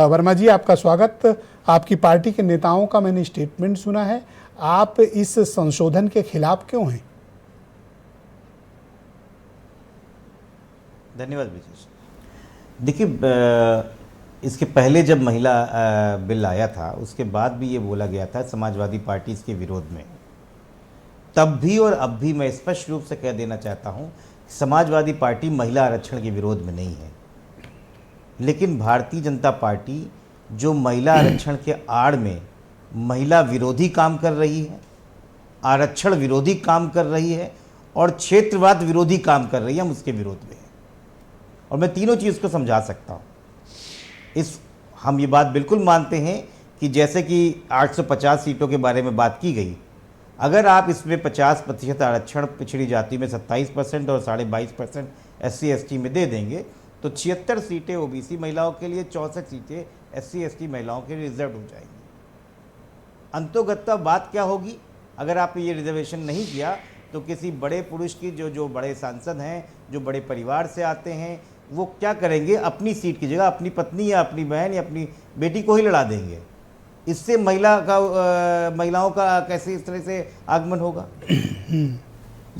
वर्मा जी आपका स्वागत। आपकी पार्टी के नेताओं का मैंने स्टेटमेंट सुना है, आप इस संशोधन के खिलाफ क्यों हैं? धन्यवाद विजेश। देखिए, इसके पहले जब महिला बिल आया था उसके बाद भी ये बोला गया था समाजवादी पार्टी इसके विरोध में, तब भी और अब भी मैं स्पष्ट रूप से कह देना चाहता हूँ समाजवादी पार्टी महिला आरक्षण के विरोध में नहीं है। लेकिन भारतीय जनता पार्टी जो महिला आरक्षण के आड़ में महिला विरोधी काम कर रही है, आरक्षण विरोधी काम कर रही है और क्षेत्रवाद विरोधी काम कर रही है। हम उसके विरोध में हैं और मैं तीनों चीज़ को समझा सकता हूँ। हम ये बात बिल्कुल मानते हैं कि जैसे कि 850 सीटों के बारे में बात की गई, अगर आप इसमें 50% आरक्षण पिछड़ी जाति में 27% और 22.5% SC/ST में दे देंगे तो 76 सीटें ओबीसी महिलाओं के लिए, 64 सीटें SC/ST महिलाओं के लिए रिजर्व हो जाएंगी। अंतोगत्वा बात क्या होगी, अगर आपने ये रिजर्वेशन नहीं किया तो किसी बड़े पुरुष की जो बड़े सांसद हैं, जो बड़े परिवार से आते हैं, वो क्या करेंगे, अपनी सीट की जगह अपनी पत्नी या अपनी बहन या अपनी बेटी को ही लड़ा देंगे। इससे महिलाओं का कैसे इस तरह से आगमन होगा।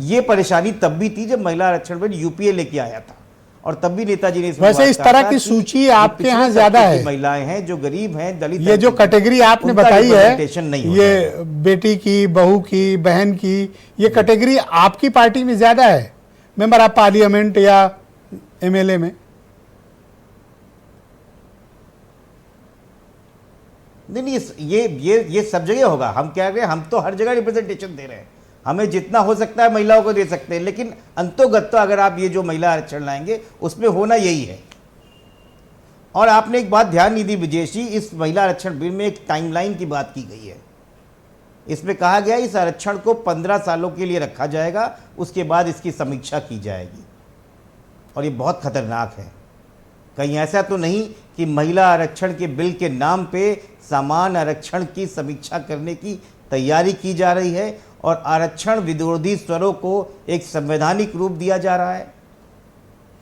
ये परेशानी तब भी थी जब महिला आरक्षण बिल यूपीए लेके आया था और तब भी नेताजी ने वैसे इस तरह की सूची आपके यहाँ ज्यादा है। महिलाएं हैं जो गरीब हैं, दलित, ये जो कैटेगरी आपने बताई है, ये बेटी की, बहू की, बहन की, ये कैटेगरी आपकी पार्टी में ज्यादा है, मेंबर ऑफ पार्लियामेंट या MLA में? नहीं, ये सब जगह होगा। हम क्या कह रहे हैं, हम तो हर जगह रिप्रेजेंटेशन दे रहे हैं, हमें जितना हो सकता है महिलाओं को दे सकते हैं, लेकिन अंतोगत्वा अगर आप ये जो महिला आरक्षण लाएंगे उसमें होना यही है। और आपने एक बात ध्यान नहीं दी विजय जी, इस महिला आरक्षण बिल में एक टाइमलाइन की बात की गई है। इसमें कहा गया इस आरक्षण को 15 सालों के लिए रखा जाएगा, उसके बाद इसकी समीक्षा की जाएगी। और ये बहुत खतरनाक है। कहीं ऐसा तो नहीं कि महिला आरक्षण के बिल के नाम पे समान आरक्षण की समीक्षा करने की तैयारी की जा रही है और आरक्षण विरोधी स्वरों को एक संवैधानिक रूप दिया जा रहा है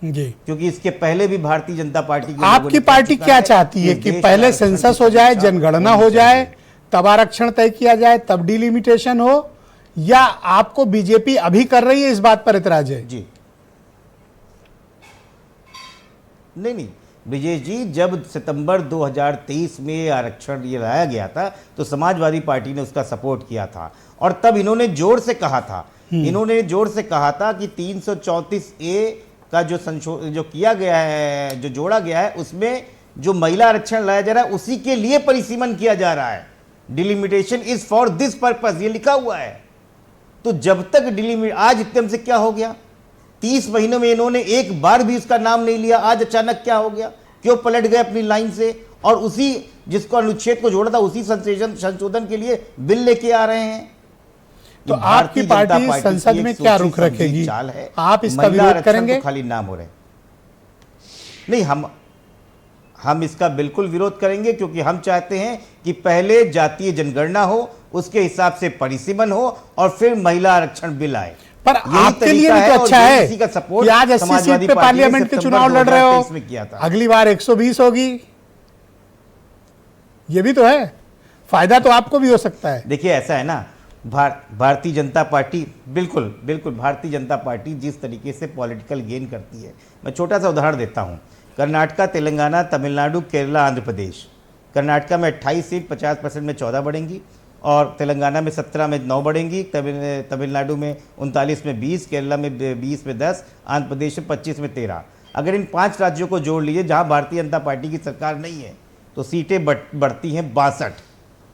जी। क्योंकि इसके पहले भी भारतीय जनता पार्टी की आपकी पार्टी क्या चाहती है कि पहले सेंसस हो जाए, जनगणना हो जाए, तब आरक्षण तय किया जाए, तब डिलिमिटेशन हो, या आपको बीजेपी अभी कर रही है इस बात पर इतराज है? जी नहीं विजय जी, जब सितंबर 2023 में आरक्षण ये लाया गया था तो समाजवादी पार्टी ने उसका सपोर्ट किया था और तब इन्होंने जोर से कहा था कि 334A का जो किया गया है, जो जोड़ा गया है, उसमें जो महिला आरक्षण लाया जा रहा है उसी के लिए परिसीमन किया जा रहा है। Delimitation is for this purpose, ये लिखा हुआ है। तो जब तक डिलिमिट, आज एकदम से क्या हो गया, 30 महीनों में इन्होंने एक बार भी उसका नाम नहीं लिया, आज अचानक क्या हो गया, क्यों पलट गए अपनी लाइन से और उसी जिसको अनुच्छेद को जोड़ा था उसी संशोधन के लिए बिल लेके आ रहे हैं। तो आपकी पार्टी संसद में क्या रुख रखेगी? आप इसका विरोध करेंगे? तो खाली नाम हो रहे नहीं, हम इसका बिल्कुल विरोध करेंगे क्योंकि हम चाहते हैं कि पहले जातीय जनगणना हो, उसके हिसाब से परिसीमन हो और फिर महिला आरक्षण बिल आए। पर आपके लिए भी तो अच्छा है कि आज 80 सीट पे पार्लियामेंट के चुनाव लड़ रहे हो, अगली बार 120 होगी, ये भी तो है, फायदा तो आपको भी हो सकता है। देखिए ऐसा है ना, भारतीय जनता पार्टी बिल्कुल भारतीय जनता पार्टी जिस तरीके से पॉलिटिकल गेन करती है, मैं छोटा सा उदाहरण देता हूं। कर्नाटका, तेलंगाना, तमिलनाडु, केरला, आंध्र प्रदेश। कर्नाटका में 28 सीट 50% में 14 बढ़ेंगी और तेलंगाना में 17 में 9 बढ़ेंगी, तमिलनाडु में 39 में 20, केरला में 20 में 10, आंध्र प्रदेश में 25 में 13। अगर इन 5 राज्यों को जोड़ लीजिए जहां भारतीय जनता पार्टी की सरकार नहीं है तो सीटें बढ़ती हैं 62।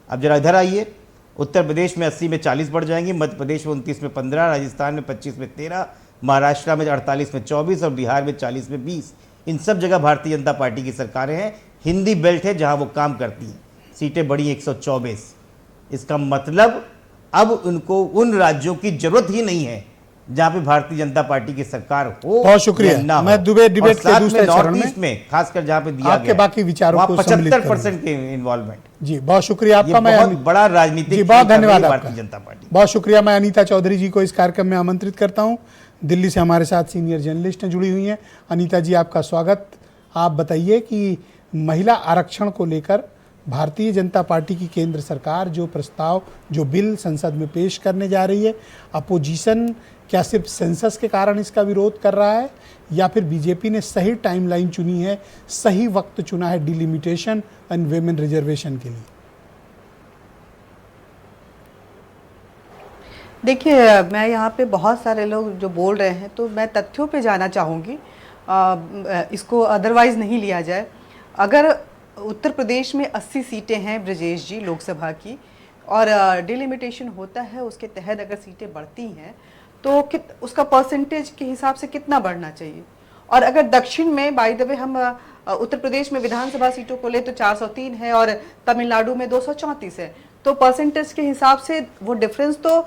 अब जरा इधर आइए, उत्तर प्रदेश में 80 में 40 बढ़ जाएंगी, मध्य प्रदेश में 29 में 15, राजस्थान में 25 में 13, महाराष्ट्र में 48 में 24 और बिहार में 40 में 20। इन सब जगह भारतीय जनता पार्टी की सरकारें हैं। हिंदी बेल्ट है जहां वो काम करती हैं, सीटें बढ़ी 124। इसका मतलब अब उनको उन राज्यों की जरूरत ही नहीं है जहां पे भारतीय जनता पार्टी की सरकार हो। बहुत शुक्रिया। मैं डिबेट के दूसरे चरण में खासकर जहाँ पे दिया आपके बाकी विचारों को 75% के इन्वॉल्वमेंट। जी बहुत शुक्रिया आपका। मैं बहुत बड़ा राजनीतिक, बहुत धन्यवाद भारतीय जनता पार्टी। बहुत शुक्रिया। मैं अनीता चौधरी जी को इस कार्यक्रम में आमंत्रित करता हूँ। दिल्ली से हमारे साथ सीनियर जर्नलिस्ट हैं, जुड़ी हुई हैं। अनीता जी आपका स्वागत। आप बताइए कि महिला आरक्षण को लेकर भारतीय जनता पार्टी की केंद्र सरकार जो प्रस्ताव, जो बिल संसद में पेश करने जा रही है, अपोजिशन क्या सिर्फ सेंसस के कारण इसका विरोध कर रहा है या फिर बीजेपी ने सही टाइमलाइन चुनी है, सही वक्त चुना है डिलिमिटेशन एंड विमेन रिजर्वेशन के लिए? देखिए, मैं यहाँ पे बहुत सारे लोग जो बोल रहे हैं तो मैं तथ्यों पे जाना चाहूँगी, इसको अदरवाइज़ नहीं लिया जाए। अगर उत्तर प्रदेश में 80 सीटें हैं ब्रजेश जी लोकसभा की, और डिलिमिटेशन होता है, उसके तहत अगर सीटें बढ़ती हैं तो उसका परसेंटेज के हिसाब से कितना बढ़ना चाहिए। और अगर दक्षिण में बाय द वे हम उत्तर प्रदेश में विधानसभा सीटों को ले तो 403 है और तमिलनाडु में 234 है, तो परसेंटेज के हिसाब से वो डिफरेंस तो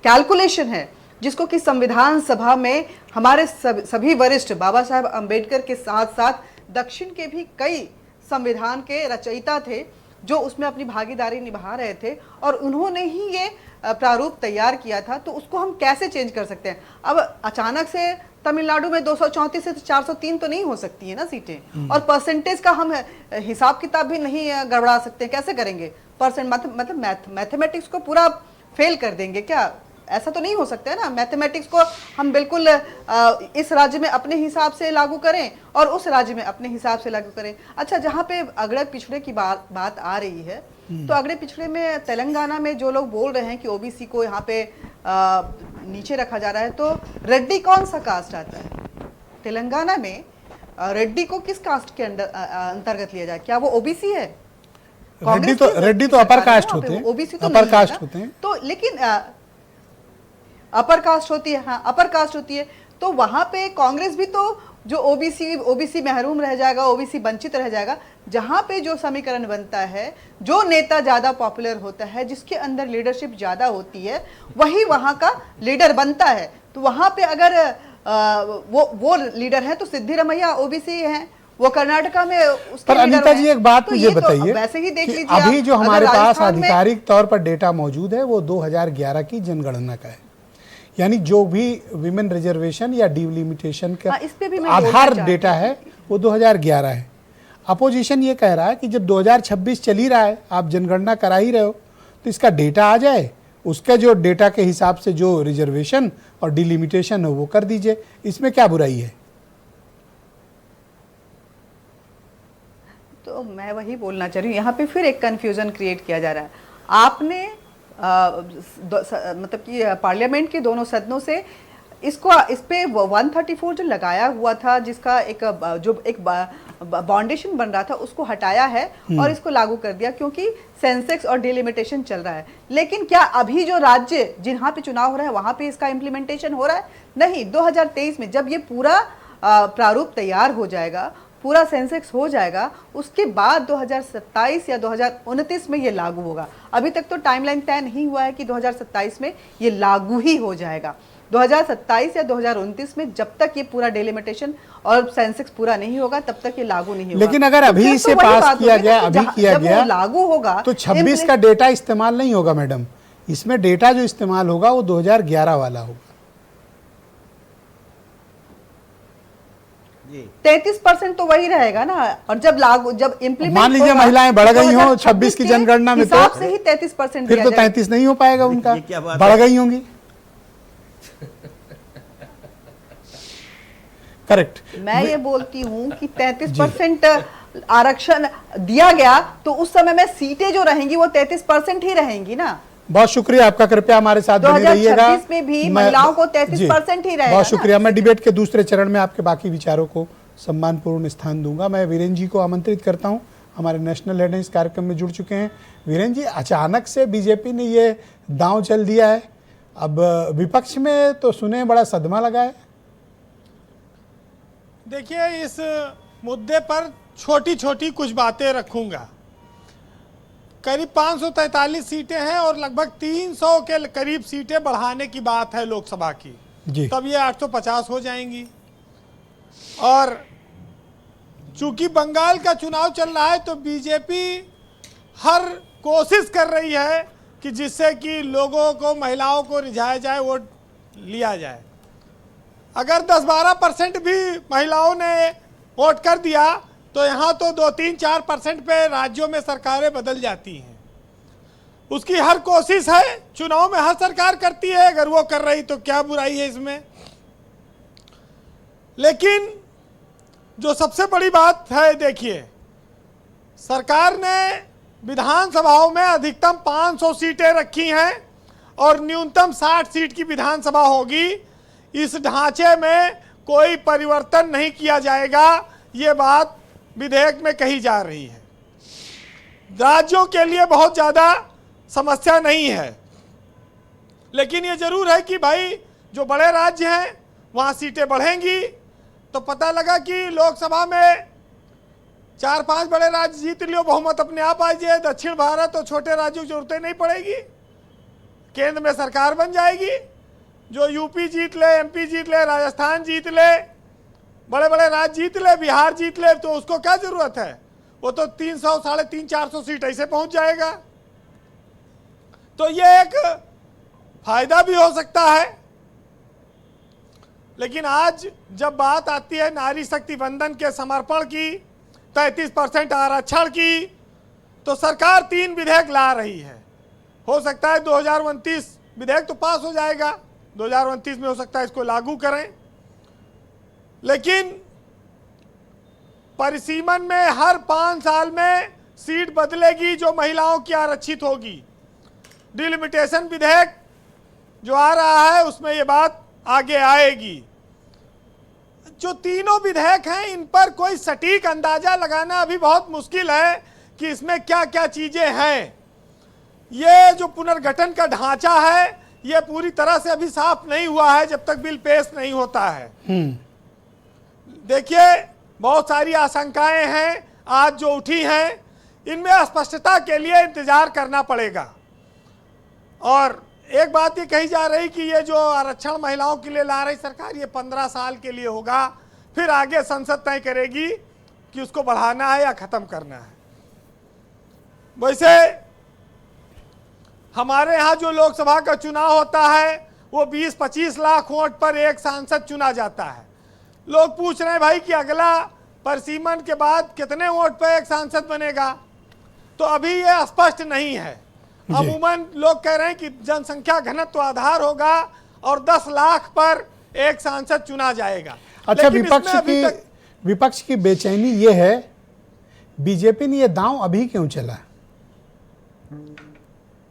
कैलकुलेशन है जिसको कि संविधान सभा में हमारे सभी वरिष्ठ बाबा साहब अंबेडकर के साथ साथ दक्षिण के भी कई संविधान के रचयिता थे जो उसमें अपनी भागीदारी निभा रहे थे, और उन्होंने ही ये प्रारूप तैयार किया था। तो उसको हम कैसे चेंज कर सकते हैं? अब अचानक से तमिलनाडु में 234 से 403 तो नहीं हो सकती है ना सीटें, और परसेंटेज का हम हिसाब किताब भी नहीं गड़बड़ा सकते। कैसे करेंगे? मतलब मैथमेटिक्स को पूरा फेल कर देंगे क्या? ऐसा तो नहीं हो सकता है ना। मैथमेटिक्स को हम बिल्कुल इस राज्य में अपने हिसाब से लागू करें और उस राज्य में अपने हिसाब से लागू करें। अच्छा, जहाँ पे अगड़े पिछड़े की बात आ रही है, तो अगड़े पिछड़े में तेलंगाना में जो लोग बोल रहे हैं कि ओबीसी को यहाँ पे नीचे रखा जा रहा है, तो रेड्डी कौन सा कास्ट आता है तेलंगाना में? रेड्डी को किस कास्ट के अंतर्गत लिया जाए? क्या वो ओबीसी है? रेड्डी तो अपर कास्ट होते हैं, ओबीसी तो अपर कास्ट होते हैं। तो लेकिन अपर कास्ट होती है, हाँ अपर कास्ट होती है, तो वहां पे कांग्रेस भी तो जो ओबीसी महरूम रह जाएगा, ओबीसी वंचित रह जाएगा। जहां पे जो समीकरण बनता है, जो नेता ज्यादा पॉपुलर होता है, जिसके अंदर लीडरशिप ज्यादा होती है, वही वहां का लीडर बनता है। तो वहां पे अगर वो लीडर है तो सिद्धिरमैया ओबीसी हैं, वो कर्नाटका में उसके पर अनीता जी एक बात मुझे बताइए, वैसे ही देख लीजिए, अभी जो हमारे पास आधिकारिक तौर पर डेटा मौजूद है वो 2011 की जनगणना का है, यानी जो भी विमेन रिजर्वेशन या डिलिमिटेशन का आधार डेटा है वो 2011 है। अपोजिशन ये कह रहा है कि जब 2026 चल ही रहा है, आप जनगणना करा ही रहे हो, तो इसका डेटा आ जाए, उसका जो डेटा के हिसाब से जो रिजर्वेशन और डिलिमिटेशन हो वो कर दीजिए, इसमें क्या बुराई है? तो मैं वही बोलना चाह रही हूँ, यहाँ पे फिर एक कंफ्यूजन क्रिएट किया जा रहा है। आपने मतलब कि पार्लियामेंट के दोनों सदनों से इस पे 134 जो लगाया हुआ था, जिसका एक बाउंडेशन बन रहा था, उसको हटाया है और इसको लागू कर दिया, क्योंकि सेंसेक्स और डिलिमिटेशन चल रहा है। लेकिन क्या अभी जो राज्य जहाँ पे चुनाव हो रहा है वहां पे इसका इम्प्लीमेंटेशन हो रहा है? नहीं। 2023 में जब ये पूरा प्रारूप तैयार हो जाएगा, पूरा सेंसेक्स हो जाएगा, उसके बाद 2027 या 2029 में ये लागू होगा। अभी तक तो टाइमलाइन तय नहीं हुआ है कि 2027 में ये लागू ही हो जाएगा। 2027 या 2029 में जब तक ये पूरा डिलिमिटेशन और सेंसेक्स पूरा नहीं होगा तब तक ये लागू नहीं होगा। लेकिन अगर अभी से पास किया गया, अभी किया गया, लागू होगा तो 26 का डेटा इस्तेमाल नहीं होगा मैडम। इसमें डेटा जो इस्तेमाल होगा वो 2011 वाला होगा। 33% तो वही रहेगा ना। और जब इम्प्लीमेंट, मान लीजिए महिलाएं बढ़ गई हो 26 की जनगणना में, तो हिसाब से ही 33% फिर तो 33 नहीं हो पाएगा उनका, बढ़ गई होंगी। करेक्ट। मैं ये बोलती हूँ कि 33% आरक्षण दिया गया तो उस समय में सीटें जो रहेंगी वो 33% ही रहेंगी ना। बहुत शुक्रिया आपका, कृपया हमारे साथ बने रहिएगा। 2026 में भी महिलाओं को 33% ही रहेगा। बहुत शुक्रिया। मैं डिबेट के दूसरे चरण में आपके बाकी विचारों को सम्मानपूर्ण स्थान दूंगा। मैं वीरेंद्र जी को आमंत्रित करता हूं, हमारे नेशनल हेड इस कार्यक्रम में जुड़ चुके हैं। वीरेंद्र जी, अचानक से बीजेपी ने ये दांव चल दिया है, अब विपक्ष में तो सुने बड़ा सदमा लगा है। देखिए, इस मुद्दे पर छोटी छोटी कुछ बातें रखूंगा। करीब 543 सीटें हैं और लगभग 300 के करीब सीटें बढ़ाने की बात है लोकसभा की जी। तब ये 850 हो जाएंगी। और चूंकि बंगाल का चुनाव चल रहा है तो बीजेपी हर कोशिश कर रही है कि जिससे कि लोगों को, महिलाओं को रिझाया जाए, वोट लिया जाए। अगर 10-12% भी महिलाओं ने वोट कर दिया तो यहाँ तो 2-3-4% पे राज्यों में सरकारें बदल जाती हैं। उसकी हर कोशिश है, चुनाव में हर सरकार करती है, अगर वो कर रही तो क्या बुराई है इसमें। लेकिन जो सबसे बड़ी बात है, देखिए, सरकार ने विधानसभाओं में अधिकतम 500 सीटें रखी हैं और न्यूनतम 60 सीट की विधानसभा होगी। इस ढांचे में कोई परिवर्तन नहीं किया जाएगा, ये बात विधेयक में कही जा रही है। राज्यों के लिए बहुत ज़्यादा समस्या नहीं है, लेकिन ये जरूर है कि भाई जो बड़े राज्य हैं वहाँ सीटें बढ़ेंगी। तो पता लगा कि लोकसभा में 4-5 बड़े राज्य जीत लियो, बहुमत अपने आप आ जाए, दक्षिण भारत और छोटे राज्यों की जरूरत नहीं पड़ेगी, केंद्र में सरकार बन जाएगी। जो यूपी जीत ले, एमपी जीत ले, राजस्थान जीत ले, बड़े बड़े राज्य जीत ले, बिहार जीत ले, तो उसको क्या जरूरत है, वो तो 300, 350-400 सीट ऐसे पहुंच जाएगा। तो ये एक फायदा भी हो सकता है। लेकिन आज जब बात आती है नारी शक्ति वंदन के समर्पण की, 33% आरक्षण की, तो सरकार 3 विधेयक ला रही है। हो सकता है 2029 विधेयक तो पास हो जाएगा, 2029 में हो सकता है इसको लागू करें, लेकिन परिसीमन में हर 5 साल में सीट बदलेगी जो महिलाओं की आरक्षित होगी। डिलिमिटेशन विधेयक जो आ रहा है उसमें ये बात आगे आएगी। जो तीनों विधेयक हैं इन पर कोई सटीक अंदाजा लगाना अभी बहुत मुश्किल है कि इसमें क्या क्या चीजें हैं। ये जो पुनर्गठन का ढांचा है ये पूरी तरह से अभी साफ नहीं हुआ है जब तक बिल पेश नहीं होता है। देखिए बहुत सारी आशंकाएं हैं आज जो उठी हैं, इनमें स्पष्टता के लिए इंतजार करना पड़ेगा। और एक बात ये कही जा रही कि ये जो आरक्षण महिलाओं के लिए ला रही सरकार ये 15 साल के लिए होगा, फिर आगे संसद तय करेगी कि उसको बढ़ाना है या खत्म करना है। वैसे हमारे यहाँ जो लोकसभा का चुनाव होता है वो 20-25 लाख वोट पर एक सांसद चुना जाता है। लोग पूछ रहे हैं भाई कि अगला परिसीमन के बाद कितने वोट पर एक सांसद बनेगा, तो अभी ये स्पष्ट नहीं है। अमूमन लोग कह रहे हैं कि जनसंख्या घनत्व आधार होगा और 10 लाख पर एक सांसद चुना जाएगा। अच्छा, विपक्ष की बेचैनी ये है, बीजेपी ने ये दांव अभी क्यों चला?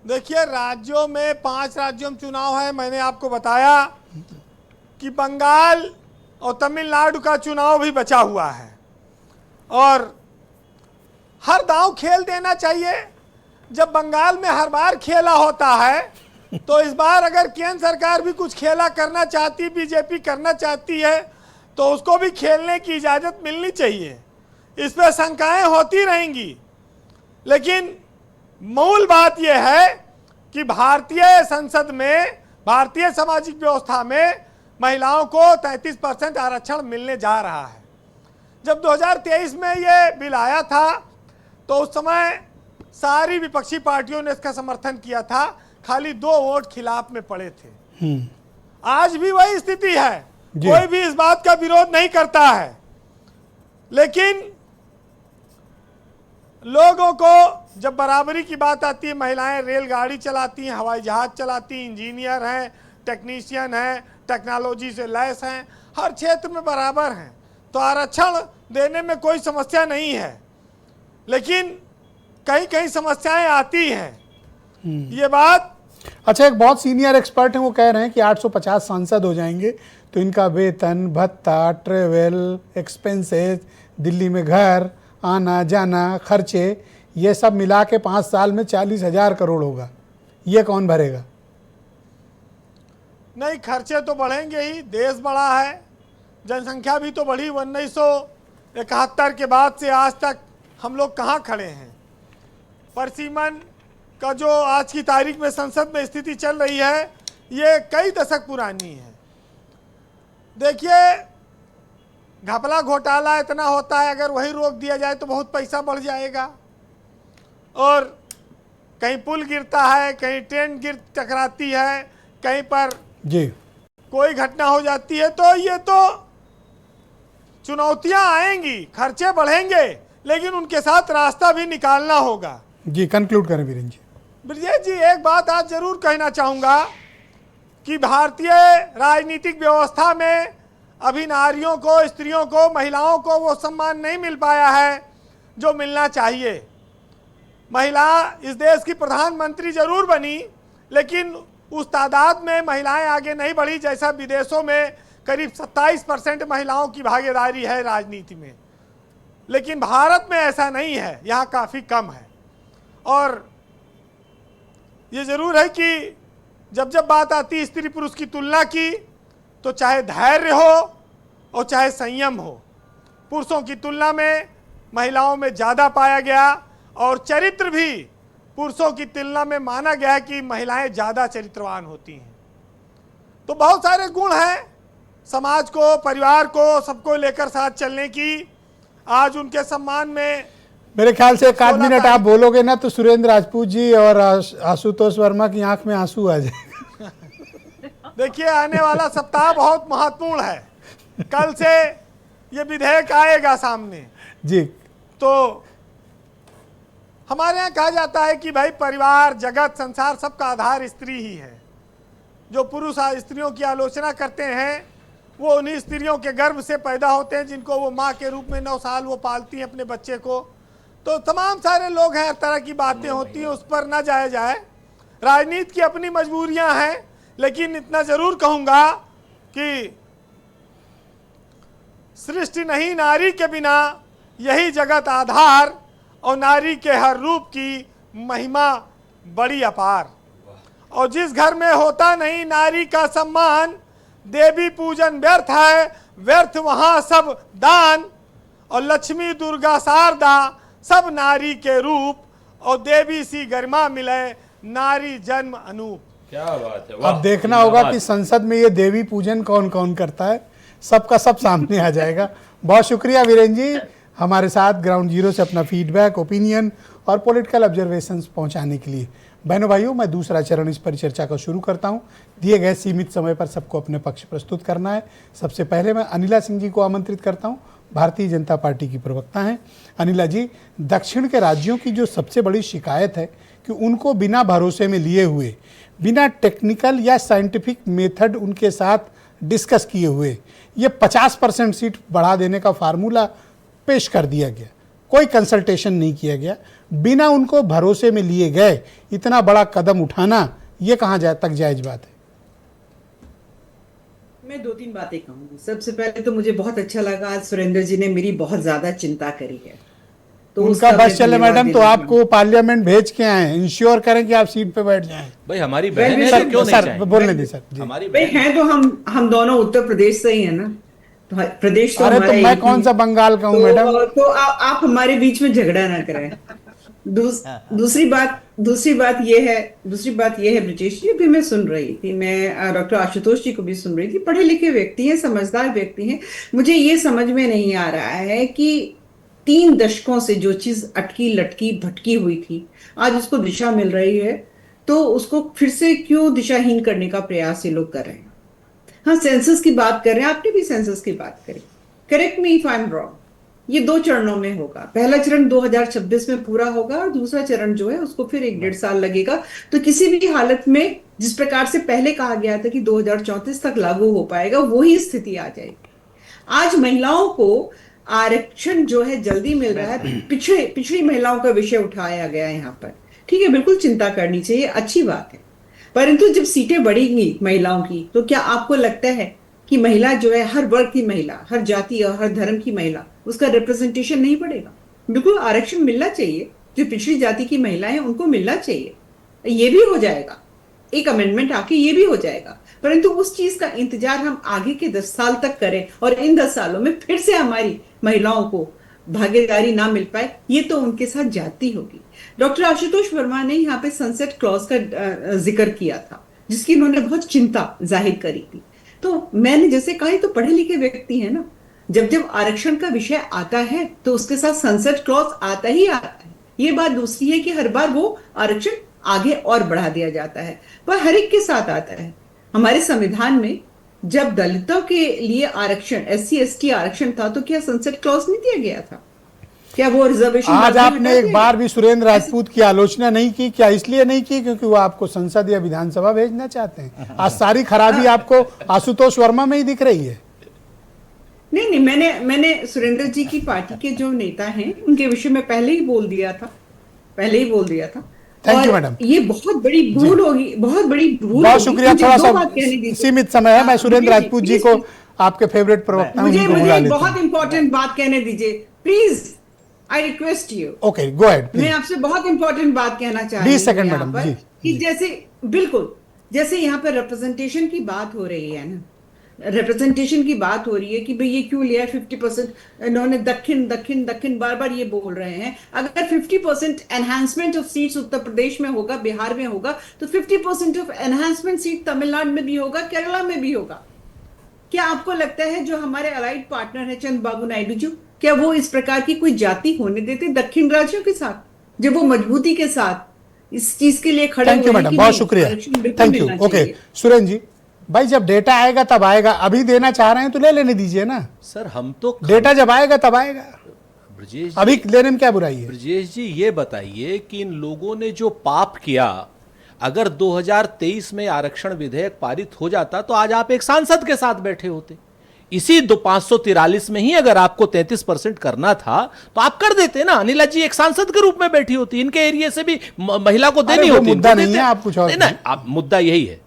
देखिए राज्यों में 5 राज्यों में चुनाव है। मैंने आपको बताया कि बंगाल और तमिलनाडु का चुनाव भी बचा हुआ है और हर दांव खेल देना चाहिए। जब बंगाल में हर बार खेला होता है तो इस बार अगर केंद्र सरकार भी कुछ खेला करना चाहती, बीजेपी करना चाहती है, तो उसको भी खेलने की इजाज़त मिलनी चाहिए। इस पर शंकाएं होती रहेंगी, लेकिन मूल बात यह है कि भारतीय संसद में, भारतीय सामाजिक व्यवस्था में महिलाओं को 33% आरक्षण मिलने जा रहा है। जब 2023 में ये बिल आया था तो उस समय सारी विपक्षी पार्टियों ने इसका समर्थन किया था, खाली 2 वोट खिलाफ में पड़े थे। आज भी वही स्थिति है, कोई भी इस बात का विरोध नहीं करता है, लेकिन लोगों को जब बराबरी की बात आती है, महिलाएं रेलगाड़ी चलाती हैं, हवाई जहाज चलाती हैं, इंजीनियर हैं, टेक्नीशियन हैं, टेक्नोलॉजी से लैस हैं, हर क्षेत्र में बराबर हैं, तो आरक्षण देने में कोई समस्या नहीं है। लेकिन कहीं कहीं समस्याएं आती हैं, ये बात। अच्छा, एक बहुत सीनियर एक्सपर्ट हैं, वो कह रहे हैं कि 850 सांसद हो जाएंगे तो इनका वेतन, भत्ता, ट्रेवल एक्सपेंसेस, दिल्ली में घर आना जाना, खर्चे, ये सब मिला के 5 साल में 40,000 करोड़ होगा। ये कौन भरेगा? नहीं, खर्चे तो बढ़ेंगे ही, देश बड़ा है, जनसंख्या भी तो बढ़ी। 1971 के बाद से आज तक हम लोग कहाँ खड़े हैं? परिसीमन का जो आज की तारीख में संसद में स्थिति चल रही है ये कई दशक पुरानी है। देखिए घपला घोटाला इतना होता है, अगर वही रोक दिया जाए तो बहुत पैसा बढ़ जाएगा। और कहीं पुल गिरता है, कहीं ट्रेन टकराती है, कहीं पर जी कोई घटना हो जाती है, तो ये तो चुनौतियां आएंगी, खर्चे बढ़ेंगे, लेकिन उनके साथ रास्ता भी निकालना होगा। जी कंक्लूड करें वीरेंद्र जी। ब्रजेश जी, एक बात आज जरूर कहना चाहूँगा कि भारतीय राजनीतिक व्यवस्था में अभी नारियों को, स्त्रियों को, महिलाओं को वो सम्मान नहीं मिल पाया है जो मिलना चाहिए। महिला इस देश की प्रधानमंत्री जरूर बनी, लेकिन उस तादाद में महिलाएं आगे नहीं बढ़ी जैसा विदेशों में करीब 27% महिलाओं की भागीदारी है राजनीति में। लेकिन भारत में ऐसा नहीं है, यहाँ काफ़ी कम है। और ये जरूर है कि जब जब बात आती है स्त्री पुरुष की तुलना की, तो चाहे धैर्य हो और चाहे संयम हो, पुरुषों की तुलना में महिलाओं में ज़्यादा पाया गया, और चरित्र भी पुरुषों की तुलना में माना गया है कि महिलाएं ज़्यादा चरित्रवान होती हैं। तो बहुत सारे गुण हैं समाज को, परिवार को, सबको लेकर साथ चलने की। आज उनके सम्मान में मेरे ख्याल से 1 आध मिनट आप बोलोगे ना तो सुरेंद्र राजपूत जी और आशुतोष वर्मा की आंख में आंसू आ जाएगा। देखिए, आने वाला सप्ताह बहुत महत्वपूर्ण है। कल से ये विधेयक आएगा सामने जी। तो हमारे यहाँ कहा जाता है कि भाई परिवार, जगत, संसार सबका आधार स्त्री ही है। जो पुरुष स्त्रियों की आलोचना करते हैं वो उन्हीं स्त्रियों के गर्भ से पैदा होते हैं जिनको वो माँ के रूप में 9 साल वो पालती हैं अपने बच्चे को। तो तमाम सारे लोग हैं, हर तरह की बातें होती हैं, उस पर ना जाया जाए। राजनीति की अपनी मजबूरियां हैं, लेकिन इतना जरूर कहूँगा कि सृष्टि नहीं नारी के बिना, यही जगत आधार, और नारी के हर रूप की महिमा बड़ी अपार। और जिस घर में होता नहीं नारी का सम्मान, देवी पूजन व्यर्थ है, व्यर्थ वहाँ सब दान। और लक्ष्मी दुर्गा शारदा सब नारी के रूप, और देवी सी गरिमा मिले नारी जन्म अनूप। क्या बात है। अब देखना होगा कि संसद में ये देवी पूजन कौन कौन करता है, सबका सब सामने आ जाएगा। बहुत शुक्रिया वीरेन जी, हमारे साथ ग्राउंड जीरो से अपना फीडबैक, ओपिनियन और पॉलिटिकल ऑब्जर्वेशंस पहुंचाने के लिए। बहनों भाइयों, मैं दूसरा चरण इस परिचर्चा को शुरू करता हूं। दिए गए सीमित समय पर सबको अपने पक्ष प्रस्तुत करना है। सबसे पहले मैं अनिला सिंह जी को आमंत्रित करता हूं, भारतीय जनता पार्टी की प्रवक्ता हैं। अनिला जी, दक्षिण के राज्यों की जो सबसे बड़ी शिकायत है कि उनको बिना भरोसे में लिए हुए, बिना टेक्निकल या साइंटिफिक मेथड उनके साथ डिस्कस किए हुए ये 50% सीट बढ़ा देने का फार्मूला पेश कर दिया गया, कोई कंसल्टेशन नहीं किया गया, बिना उनको भरोसे में लिए गए इतना बड़ा कदम उठाना, ये कहाँ तक जायज बात है? मैं 2-3 बातें कहूंगी। सबसे पहले तो मुझे बहुत अच्छा लगा आज सुरेंद्र जी ने मेरी बहुत ज्यादा चिंता करी है, तो उनका बस चले मैडम, तो आपको पार्लियामेंट भेज के आए, इंश्योर करें कि आप सीट पे बैठ जाएं। भाई हमारी बहन है, क्यों नहीं सर बोलने दी सर जी। हमारी भाई हैं तो हम दोनों उत्तर प्रदेश से ही है ना, तो प्रदेश तो अरे तो हमारा मैं एक कौन ही। सा बंगाल का हूँ मैडम? तो आप हमारे बीच में झगड़ा ना करें। दूसरी बात ये है ब्रिजेश जी, अभी मैं सुन रही थी, मैं डॉक्टर आशुतोष जी को भी सुन रही थी, पढ़े लिखे व्यक्ति हैं, समझदार व्यक्ति हैं। मुझे ये समझ में नहीं आ रहा है कि 3 दशकों से जो चीज अटकी लटकी भटकी हुई थी, आज उसको दिशा मिल रही है, तो उसको फिर से क्यों दिशाहीन करने का प्रयास ये लोग कर रहे हैं। हाँ, सेंसस की बात कर रहे हैं, आपने भी सेंसस की बात करी, correct me if I am wrong. ये 2 चरणों में होगा, पहला चरण 2026 में पूरा होगा और दूसरा चरण जो है उसको फिर 1-1.5 साल लगेगा। तो किसी भी हालत में जिस प्रकार से पहले कहा गया था कि 2034 तक लागू हो पाएगा, वही स्थिति आ जाएगी। आज महिलाओं को आरक्षण जो है जल्दी मिल रहा है, पिछड़ी महिलाओं का विषय उठाया गया है यहाँ पर, ठीक है, बिल्कुल चिंता करनी चाहिए, अच्छी बात है। परंतु जब सीटें बढ़ेंगी महिलाओं की, तो क्या आपको लगता है कि महिला जो है, हर वर्ग की महिला, हर जाति और हर धर्म की महिला, उसका रिप्रेजेंटेशन नहीं बढ़ेगा? बिल्कुल आरक्षण मिलना चाहिए, जो पिछड़ी जाति की महिलाएं उनको मिलना चाहिए, ये भी हो जाएगा, एक अमेंडमेंट आके ये भी हो जाएगा। परंतु उस चीज का इंतजार हम आगे के 10 साल तक करें और इन 10 सालों में फिर से हमारी महिलाओं को भागीदारी ना मिल पाए, ये तो उनके साथ जाती होगी। डॉक्टर आशुतोष वर्मा ने यहाँ पे सनसेट क्लॉज का जिक्र किया था, जिसकी उन्होंने बहुत चिंता जाहिर करी थी। तो मैंने जैसे कहा, तो पढ़े लिखे व्यक्ति है ना, जब आरक्षण का विषय आता है तो उसके साथ सनसेट क्लॉज आता ही आता है। ये बात दूसरी है कि हर बार वो आरक्षण आगे और बढ़ा दिया जाता है, पर हर एक के साथ आता है। हमारे संविधान में जब दलितों के लिए आरक्षण, SC/ST आरक्षण था, तो क्या सनसेट क्लॉज नहीं दिया गया था? क्या वो रिजर्वेशन? आज आपने एक बार भी सुरेंद्र राजपूत की आलोचना नहीं की, क्या इसलिए नहीं की क्योंकि वो आपको संसद या विधानसभा भेजना चाहते हैं? आज सारी खराबी आपको आशुतोष वर्मा में ही दिख रही है। नहीं, मैंने सुरेंद्र जी की पार्टी के जो नेता हैं उनके विषय में पहले ही बोल दिया था। Thank you madam. ये बहुत बड़ी भूल होगी, बहुत बड़ी भूल। बहुत शुक्रिया। थोड़ा सा सीमित समय है, मैं सुरेंद्र राजपूत जी को, आपके फेवरेट प्रवक्ता, मुझे बहुत इंपॉर्टेंट बात कहने दीजिए please. I request you, okay go ahead. मैं आपसे बहुत इंपॉर्टेंट बात कहना चाह रही 20 सेकंड यहाँ मैडम पर जी। कि जैसे बिल्कुल जैसे यहाँ पर रिप्रेजेंटेशन की बात हो रही है ना, रिप्रेजेंटेशन की बात हो रही है कि भाई ये क्यों लिया 50%, इन्होंने दक्षिण दक्षिण दक्षिण बार बार ये बोल रहे हैं। अगर 50% enhancement of seats Uttar Pradesh में होगा, बिहार में होगा, तो 50% ऑफ एनहांसमेंट सीट तमिलनाडु में भी होगा, केरला में भी होगा। क्या आपको लगता है जो हमारे अलाइड पार्टनर है चंद्रबाबू नायडू जी, क्या वो इस प्रकार की कोई जाति होने देते दक्षिण राज्यों के साथ, जब वो मजबूती के साथ इस चीज के लिए खड़े थैंक यू मैडम, बहुत शुक्रिया, थैंक यू। ओके सुरेंद्र जी, भाई जब डेटा आएगा तब आएगा, अभी देना चाह रहे हैं तो ले लेने दीजिए ना सर। हम तो डेटा जब आएगा तब आएगा, ब्रजेश अभी लेने में क्या बुराई है? ब्रजेश जी ये बताइए कि इन लोगों ने जो पाप किया, अगर 2023 में आरक्षण विधेयक पारित हो जाता तो आज आप एक सांसद के साथ बैठे होते। इसी 543 में ही अगर आपको 33% करना था तो आप कर देते ना। अनिला जी एक सांसद के रूप में बैठी होती, इनके एरिया से भी महिला को देनी होती। मुद्दा नहीं है, आप कुछ और नहीं, आप मुद्दा यही है।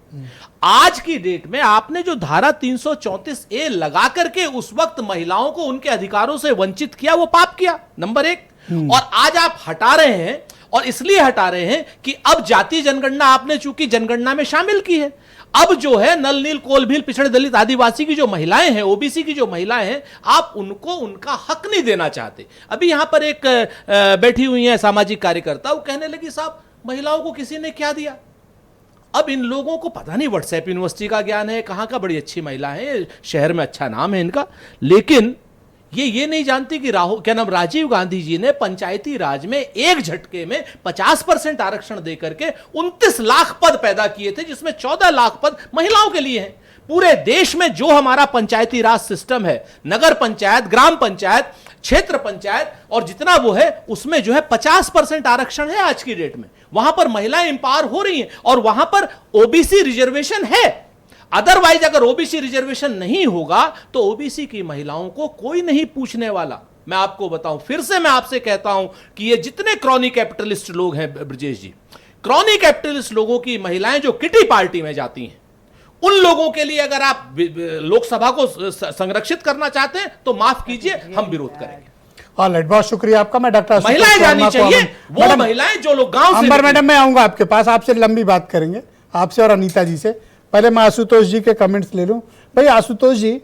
आज की डेट में आपने जो धारा 334A लगा करके उस वक्त महिलाओं को उनके अधिकारों से वंचित किया, वो पाप किया, नंबर 1। और आज आप हटा रहे हैं, और इसलिए हटा रहे हैं कि अब जाति जनगणना आपने चूंकि जनगणना में शामिल की है, अब जो है नल नील कोल भील पिछड़े दलित आदिवासी की जो महिलाएं हैं, ओबीसी की जो महिलाएं हैं, आप उनको उनका हक नहीं देना चाहते। अभी यहां पर एक बैठी हुई है सामाजिक कार्यकर्ता, वो कहने लगी साहब महिलाओं को किसी ने क्या दिया। अब इन लोगों को पता नहीं व्हाट्सएप यूनिवर्सिटी का ज्ञान है, कहां का, बड़ी अच्छी महिला है, शहर में अच्छा नाम है इनका, लेकिन ये नहीं जानती कि राजीव गांधी जी ने पंचायती राज में एक झटके में 50% आरक्षण देकर के 29 लाख पद पैदा किए थे, जिसमें 14 लाख पद महिलाओं के लिए हैं। पूरे देश में जो हमारा पंचायती राज सिस्टम है, नगर पंचायत, ग्राम पंचायत, क्षेत्र पंचायत और जितना वो है, उसमें जो है 50% आरक्षण है आज की डेट में। वहां पर महिलाएं इंपावर हो रही हैं और वहां पर ओबीसी रिजर्वेशन है। अदरवाइज अगर ओबीसी रिजर्वेशन नहीं होगा तो ओबीसी की महिलाओं को कोई नहीं पूछने वाला। मैं आपको बताऊं, फिर से मैं आपसे कहता हूं कि ये जितने क्रॉनी कैपिटलिस्ट लोग हैं ब्रजेश जी, क्रॉनी कैपिटलिस्ट लोगों की महिलाएं जो किटी पार्टी में जाती हैं, उन लोगों के लिए अगर आप लोकसभा को संरक्षित करना चाहते हैं तो माफ कीजिए, हम विरोध करेंगे। ऑलराइट, बहुत शुक्रिया आपका। मैं डॉक्टर महिलाएं जानी चाहिए, वो महिलाएं जो लोग गांव से। अंबर मैडम मैं आऊंगा आपके पास, आपसे लंबी बात करेंगे, आपसे और अनीता जी से। पहले मैं आशुतोष जी के कमेंट्स ले लूं। भाई आशुतोष जी,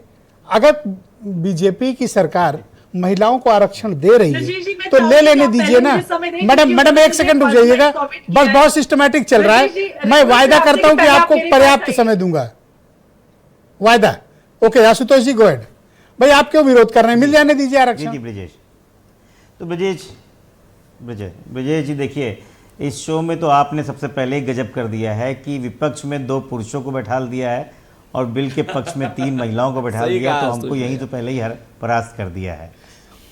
अगर बीजेपी की सरकार महिलाओं को आरक्षण दे रही है तो ले लेने दीजिए ना। मैडम एक सेकंड रुक जाइएगा, बस बहुत सिस्टमैटिक चल रहा है। मैं वायदा करता हूं कि आपको पर्याप्त समय दूंगा, वायदा। ओके आशुतोष जी गो अहेड। भाई आप क्यों विरोध कर रहे हैं, मिल जाने दीजिए आरक्षण। ब्रजेश, तो ब्रजेश जी देखिए, इस शो में तो आपने सबसे पहले ही गजब कर दिया है कि विपक्ष में 2 पुरुषों को बैठाल दिया है और बिल के पक्ष में 3 महिलाओं को बैठा दिया, तो हमको यहीं तो पहले ही परास्त कर दिया है।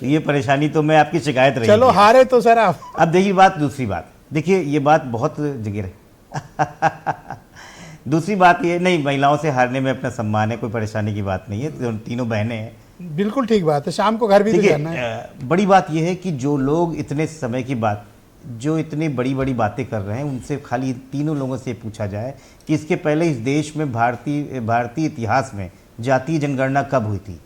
तो ये परेशानी तो मैं आपकी शिकायत रही। चलो हारे तो सर आप। अब देखिए दूसरी बात, देखिए ये बात बहुत जगह है। दूसरी बात ये, नहीं महिलाओं से हारने में अपना सम्मान है, कोई परेशानी की बात नहीं है, तीनों बहनें हैं, बिल्कुल ठीक बात है, शाम को घर भी तो जाना है। बड़ी बात यह है कि जो लोग इतने समय की बात, जो इतनी बड़ी बड़ी बातें कर रहे हैं, उनसे खाली तीनों लोगों से पूछा जाए कि इसके पहले इस देश में भारतीय इतिहास में जातीय जनगणना कब हुई थी।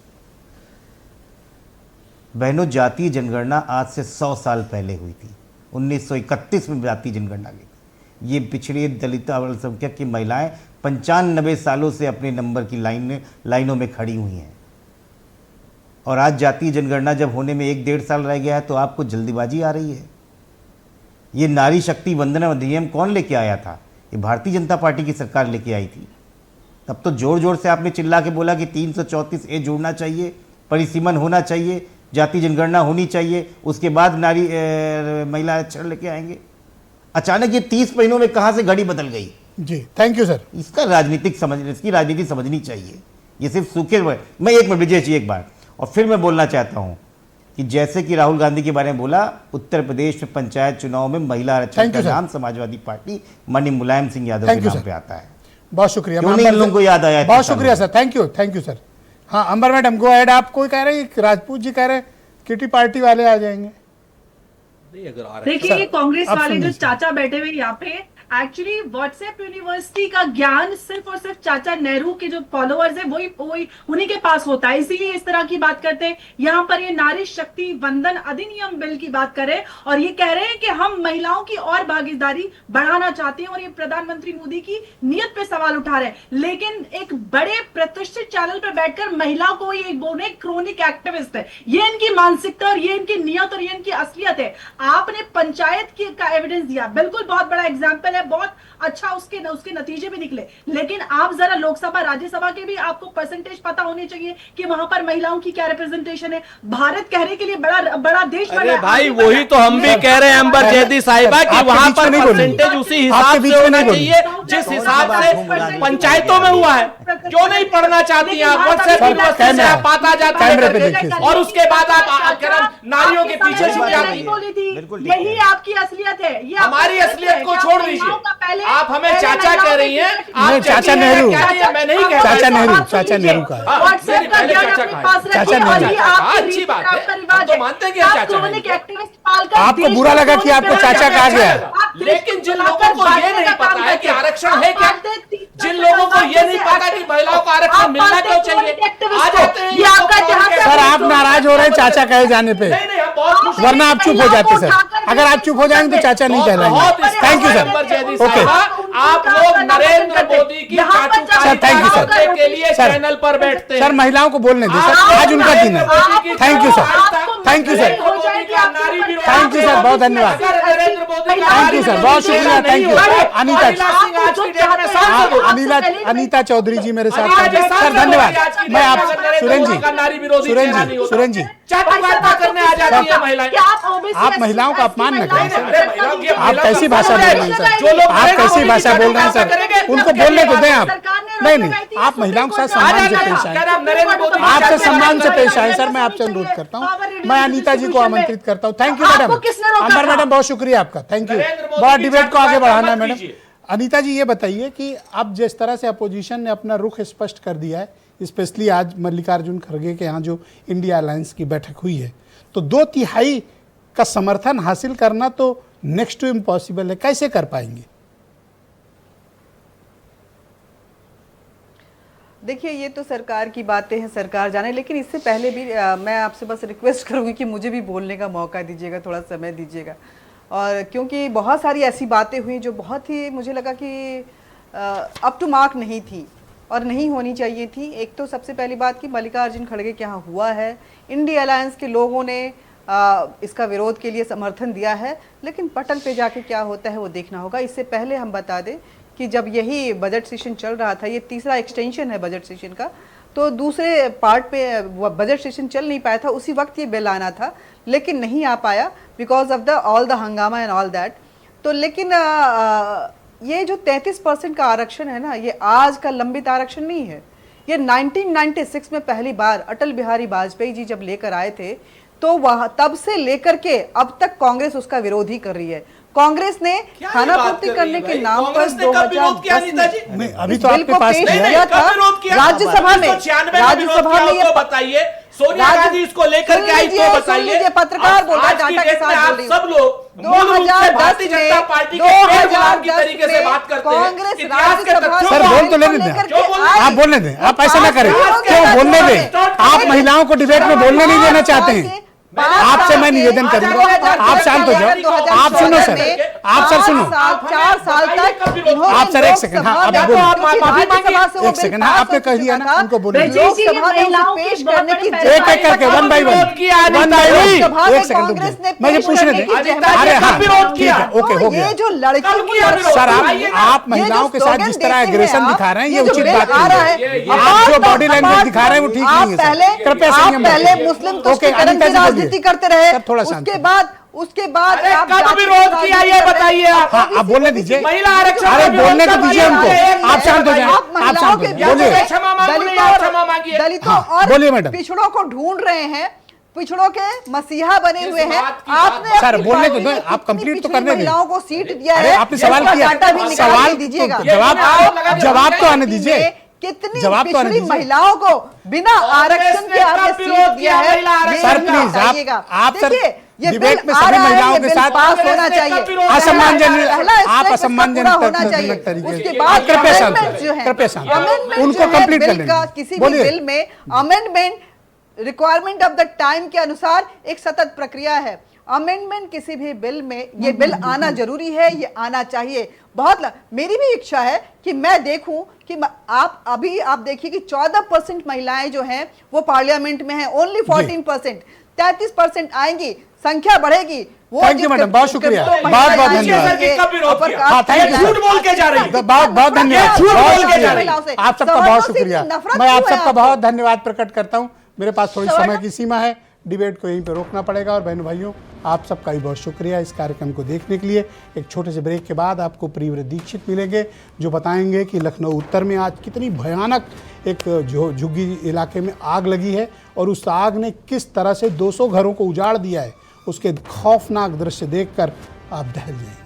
बहनों, जातीय जनगणना आज से 100 साल पहले हुई थी। 1931 में जातीय जनगणना की थी। ये पिछड़े दलित और अल्पसंख्यक की महिलाएं 95 सालों से अपने नंबर की लाइनों में खड़ी हुई हैं, और आज जातीय जनगणना जब होने में 1-1.5 साल रह गया है तो आपको जल्दीबाजी आ रही है। ये नारी शक्ति वंदन अधिनियम कौन लेके आया था? ये भारतीय जनता पार्टी की सरकार लेके आई थी। तब तो जोर जोर से आपने चिल्ला के बोला कि 334A जोड़ना चाहिए, परिसीमन होना चाहिए, जाति जनगणना होनी चाहिए, उसके बाद महिला आरक्षण लेके आएंगे। अचानक ये 30 महीनों में कहां से घड़ी बदल गई? जी थैंक यू सर। इसकी राजनीति समझनी चाहिए। ये सिर्फ सूखे। मैं एक मिनट विजय जी, एक बार और फिर मैं बोलना चाहता हूं कि जैसे कि राहुल गांधी के बारे में बोला, उत्तर प्रदेश में पंचायत चुनाव में महिला आरक्षण का नाम समाजवादी पार्टी माननीय मुलायम सिंह यादव के नाम पे आता है। बहुत शुक्रिया, लोगों को याद आया। बहुत शुक्रिया सर, थैंक यू सर। हाँ अंबर मैडम गो अहेड। आप कोई कह रहे हैं, राजपूत जी कह रहे हैं किटी पार्टी वाले आ जाएंगे। देखिए ये कांग्रेस वाले जो चाचा बैठे हुए यहाँ पे, एक्चुअली व्हाट्सएप यूनिवर्सिटी का ज्ञान सिर्फ और सिर्फ चाचा नेहरू के जो फॉलोअर्स हैं वही उन्हीं के पास होता है, इसीलिए इस तरह की बात करते हैं। यहाँ पर ये नारी शक्ति वंदन अधिनियम बिल की बात करें और ये कह रहे हैं कि हम महिलाओं की और भागीदारी बढ़ाना चाहते हैं और ये प्रधानमंत्री मोदी की नीयत पे सवाल उठा रहे हैं। लेकिन एक बड़े प्रतिष्ठित चैनल पर बैठकर महिला को ये बोले क्रोनिक एक्टिविस्ट है, ये इनकी मानसिकता और ये इनकी नियत और ये इनकी असलियत है। आपने पंचायत की का एविडेंस दिया, बिल्कुल बहुत बड़ा एग्जाम्पल है, बहुत अच्छा उसके नतीजे भी निकले। लेकिन आप जरा लोकसभा राज्यसभा के भी आपको परसेंटेज पता होने चाहिए कि वहां पर महिलाओं की क्या रिप्रेजेंटेशन है। भारत कहने के लिए बड़ा देश बना है। भाई वही तो हम भी कह रहे हैं अंबर जैदी साहिबा कि वहां पर परसेंटेज उसी हिसाब से होना चाहिए जिस हिसाब से पंचायतों में हुआ है। क्यों नहीं पढ़ना चाहती हैं आप? व्हाट्सएप यूनिवर्सिटी से आप आता जाता है और उसके बाद आप नारियों के पीछे छुप जाती है। यही आपकी असलियत है। ये हमारी असलियत को छोड़ दीजिए, आप हमें चाचा कह रही हैं। आप चाचा नेहरू, मैं नहीं कह चाचा नेहरू का व्हाट्सएप का ज्ञान अपने पास रखिए और ये आपकी अच्छी बात है, आपका रिवाज है। मानते हैं कि चाचा क्रोनिक एक्टिविस्ट पालकर आपको बुरा लगा कि आपको चाचा कहा गया, लेकिन जिन लोगों को ये नहीं पता है कि आरक्षण है क्या, जिन लोगों को ये नहीं पता कि महिलाओं को आरक्षण मिलना क्यों चाहिए, आ जाते हैं ये आपका। सर आप नाराज हो रहे हैं चाचा कहे जाने पे, वरना आप चुप हो जाते सर। अगर आप चुप हो जाएंगे तो चाचा नहीं कहलाएंगे। Thank you sir. ओके आप लोग नरेंद्र मोदी की सर, थैंक यू सर के लिए चैनल पर बैठते हैं। सर महिलाओं को बोलने दे सर, आज उनका दिन है। Thank you sir, thank you sir, thank you sir, बहुत धन्यवाद। थैंक यू सर, बहुत शुक्रिया। थैंक यू अनीता चौधरी जी मेरे साथ सर, धन्यवाद। मैं आप सुरेन जी करने आ जाती है महिलाएं। आप महिलाओं का अपमान न करें सर। आप कैसी भाषा बोल रहे हैं सर? आप कैसी भाषा बोल रहे हैं सर? उनको बोलने तो दें आप। नहीं, आप महिलाओं के साथ सम्मान से पेश आए, आपसे सम्मान से पेश आए सर। मैं आपसे अनुरोध करता हूँ, मैं अनीता जी को आमंत्रित करता हूँ। Thank you madam. Ambar madam बहुत शुक्रिया आपका, थैंक यू। बहुत डिबेट को आगे बढ़ाना है मैडम। अनीता जी ये बताइए कि अब जिस तरह से अपोजिशन ने अपना रुख स्पष्ट कर दिया है, स्पेशली आज मल्लिकार्जुन खड़गे के यहाँ जो इंडिया अलायंस की बैठक हुई है, तो 2/3 का समर्थन हासिल करना तो नेक्स्ट टू इम्पॉसिबल है। कैसे कर पाएंगे? देखिए ये तो सरकार की बातें हैं, सरकार जाने। लेकिन इससे पहले भी मैं आपसे बस रिक्वेस्ट करूंगी कि मुझे भी बोलने का मौका दीजिएगा, थोड़ा समय दीजिएगा। और क्योंकि बहुत सारी ऐसी बातें हुई जो बहुत ही मुझे लगा कि अप टू मार्क नहीं थी और नहीं होनी चाहिए थी। एक तो सबसे पहली बात कि मल्लिकार्जुन खड़गे के यहाँ हुआ है, इंडिया अलायंस के लोगों ने इसका विरोध के लिए समर्थन दिया है, लेकिन पटल पे जाके क्या होता है वो देखना होगा। इससे पहले हम बता दें कि जब यही बजट सेशन चल रहा था, ये तीसरा एक्सटेंशन है बजट सेशन का, तो दूसरे पार्ट पे बजट सेशन चल नहीं पाया था, उसी वक्त ये बिल आना था लेकिन नहीं आ पाया because of the all the हंगामा एंड ऑल दैट। तो लेकिन ये जो 33% का आरक्षण है ना, ये आज का लंबित आरक्षण नहीं है। ये 1996 में पहली बार अटल बिहारी वाजपेयी जी जब लेकर आए थे, तो वह तब से लेकर के अब तक कांग्रेस उसका विरोध ही कर रही है। कांग्रेस ने खाना पूर्ति करने के नाम पर 2010 में अभी तो आपके पास किया था राज्यसभा में, बताइए सोनिया गांधी इसको लेकर के आई तो बताइए। पत्रकार बोल रहा है, टाटा के साथ बोल रही सब लोग 2010 जनता पार्टी के गुलाम की तरीके से बात करते हैं। कांग्रेस सर बोल तो लेने दें, आप बोलने दें, आप ऐसा ना करें। क्यों बोलने दें? आप महिलाओं को डिबेट में बोलने नहीं देना चाहते हैं। आपसे मैं निवेदन करूंगा, आप शांत हो जाओ। आप सुनो सर, आप सर सुनो, 4 साल तक आप सर एक सेकंड, हाँ आप बोलो, एक सेकंड, हाँ आपने कह दिया ना, उनको बोलो पेश करने की एक एक करके वन बाई वन, एक सेकंड मुझे पूछने दें। अरे हाँ ठीक है, ओके हो गया। जो लड़की सर आप महिलाओं के साथ जिस तरह एग्रेशन दिखा रहे हैं ये उचित बात नहीं है। आप जो बॉडी लैंग्वेज दिखा रहे हैं वो ठीक नहीं है। कृपया संयम पहले मुस्लिम राजनीति करते रहे, उसके बाद कब विरोध किया ये बताइए। आप बोलने दीजिए, महिला आरक्षण, अरे बोलने को दीजिए उनको। आप शांत हो जाए, आप शांत हो बोलिए, दलितों और मैडम पिछड़ों को ढूंढ रहे हैं, पिछड़ों के मसीहा बने हुए हैं। आपने सर बोलने को दो, आप कंप्लीट तो करने दें। महिलाओं को सीट दिया है, आपने सवाल किया, सवाल दीजिएगा, जवाब तो आने दीजिए। कितनी जवाब तो आने पिछड़ी दीजिए। महिलाओं को बिना आरक्षण के आपने सीट दिया है, ये सर भी प्लीज बताइएगा। आप सर देखिए, ये डिबेट बिल में आ सभी रहा है, महिलाओं ये के बिल साथ पास होना चाहिए। असम्मानजनक पहला आप स्टेप असम्मानजनक इसका पूरा होना चाहिए। तरीके उसके से बाद कृपया शांत amendment जो है, कृपया शांत amendment उनको जो है कंप्लीट कर बिल का, लेंगे। किसी भी बोलिए। बिल में amendment requirement of the time के अनुसार एक सतत प्रक्रिया है। अमेंडमेंट किसी भी बिल में, ये बिल आना जरूरी है, ये आना चाहिए। मेरी भी इच्छा है कि मैं देखूं कि आप देखिए कि 14% महिलाएं जो हैं वो पार्लियामेंट में हैं, ओनली 14%। 33% आएंगी, संख्या बढ़ेगी। थैंक यू मैडम, बहुत शुक्रिया, बहुत बहुत धन्यवाद। हाँ, थैंक यू, झूठ बोल के जा रही है। बहुत बहुत धन्यवाद, झूठ बहुत बोल के जा रही शुक्रिया, है। आप सबका समाजों बहुत से शुक्रिया। नफरत मैं आप क्यों है सबका आपको? बहुत धन्यवाद प्रकट करता हूँ। मेरे पास थोड़ी समय की सीमा है, डिबेट को यहीं पे रोकना पड़ेगा। और बहनों भाइयों, आप सबका भी बहुत शुक्रिया इस कार्यक्रम को देखने के लिए। एक छोटे से ब्रेक के बाद आपको प्रियव्रत दीक्षित मिलेंगे, जो बताएंगे कि लखनऊ उत्तर में आज कितनी भयानक एक झुग्गी इलाके में आग लगी है और उस आग ने किस तरह से 200 घरों को उजाड़ दिया है। उसके खौफनाक दृश्य देखकर आप दहल जाएंगे।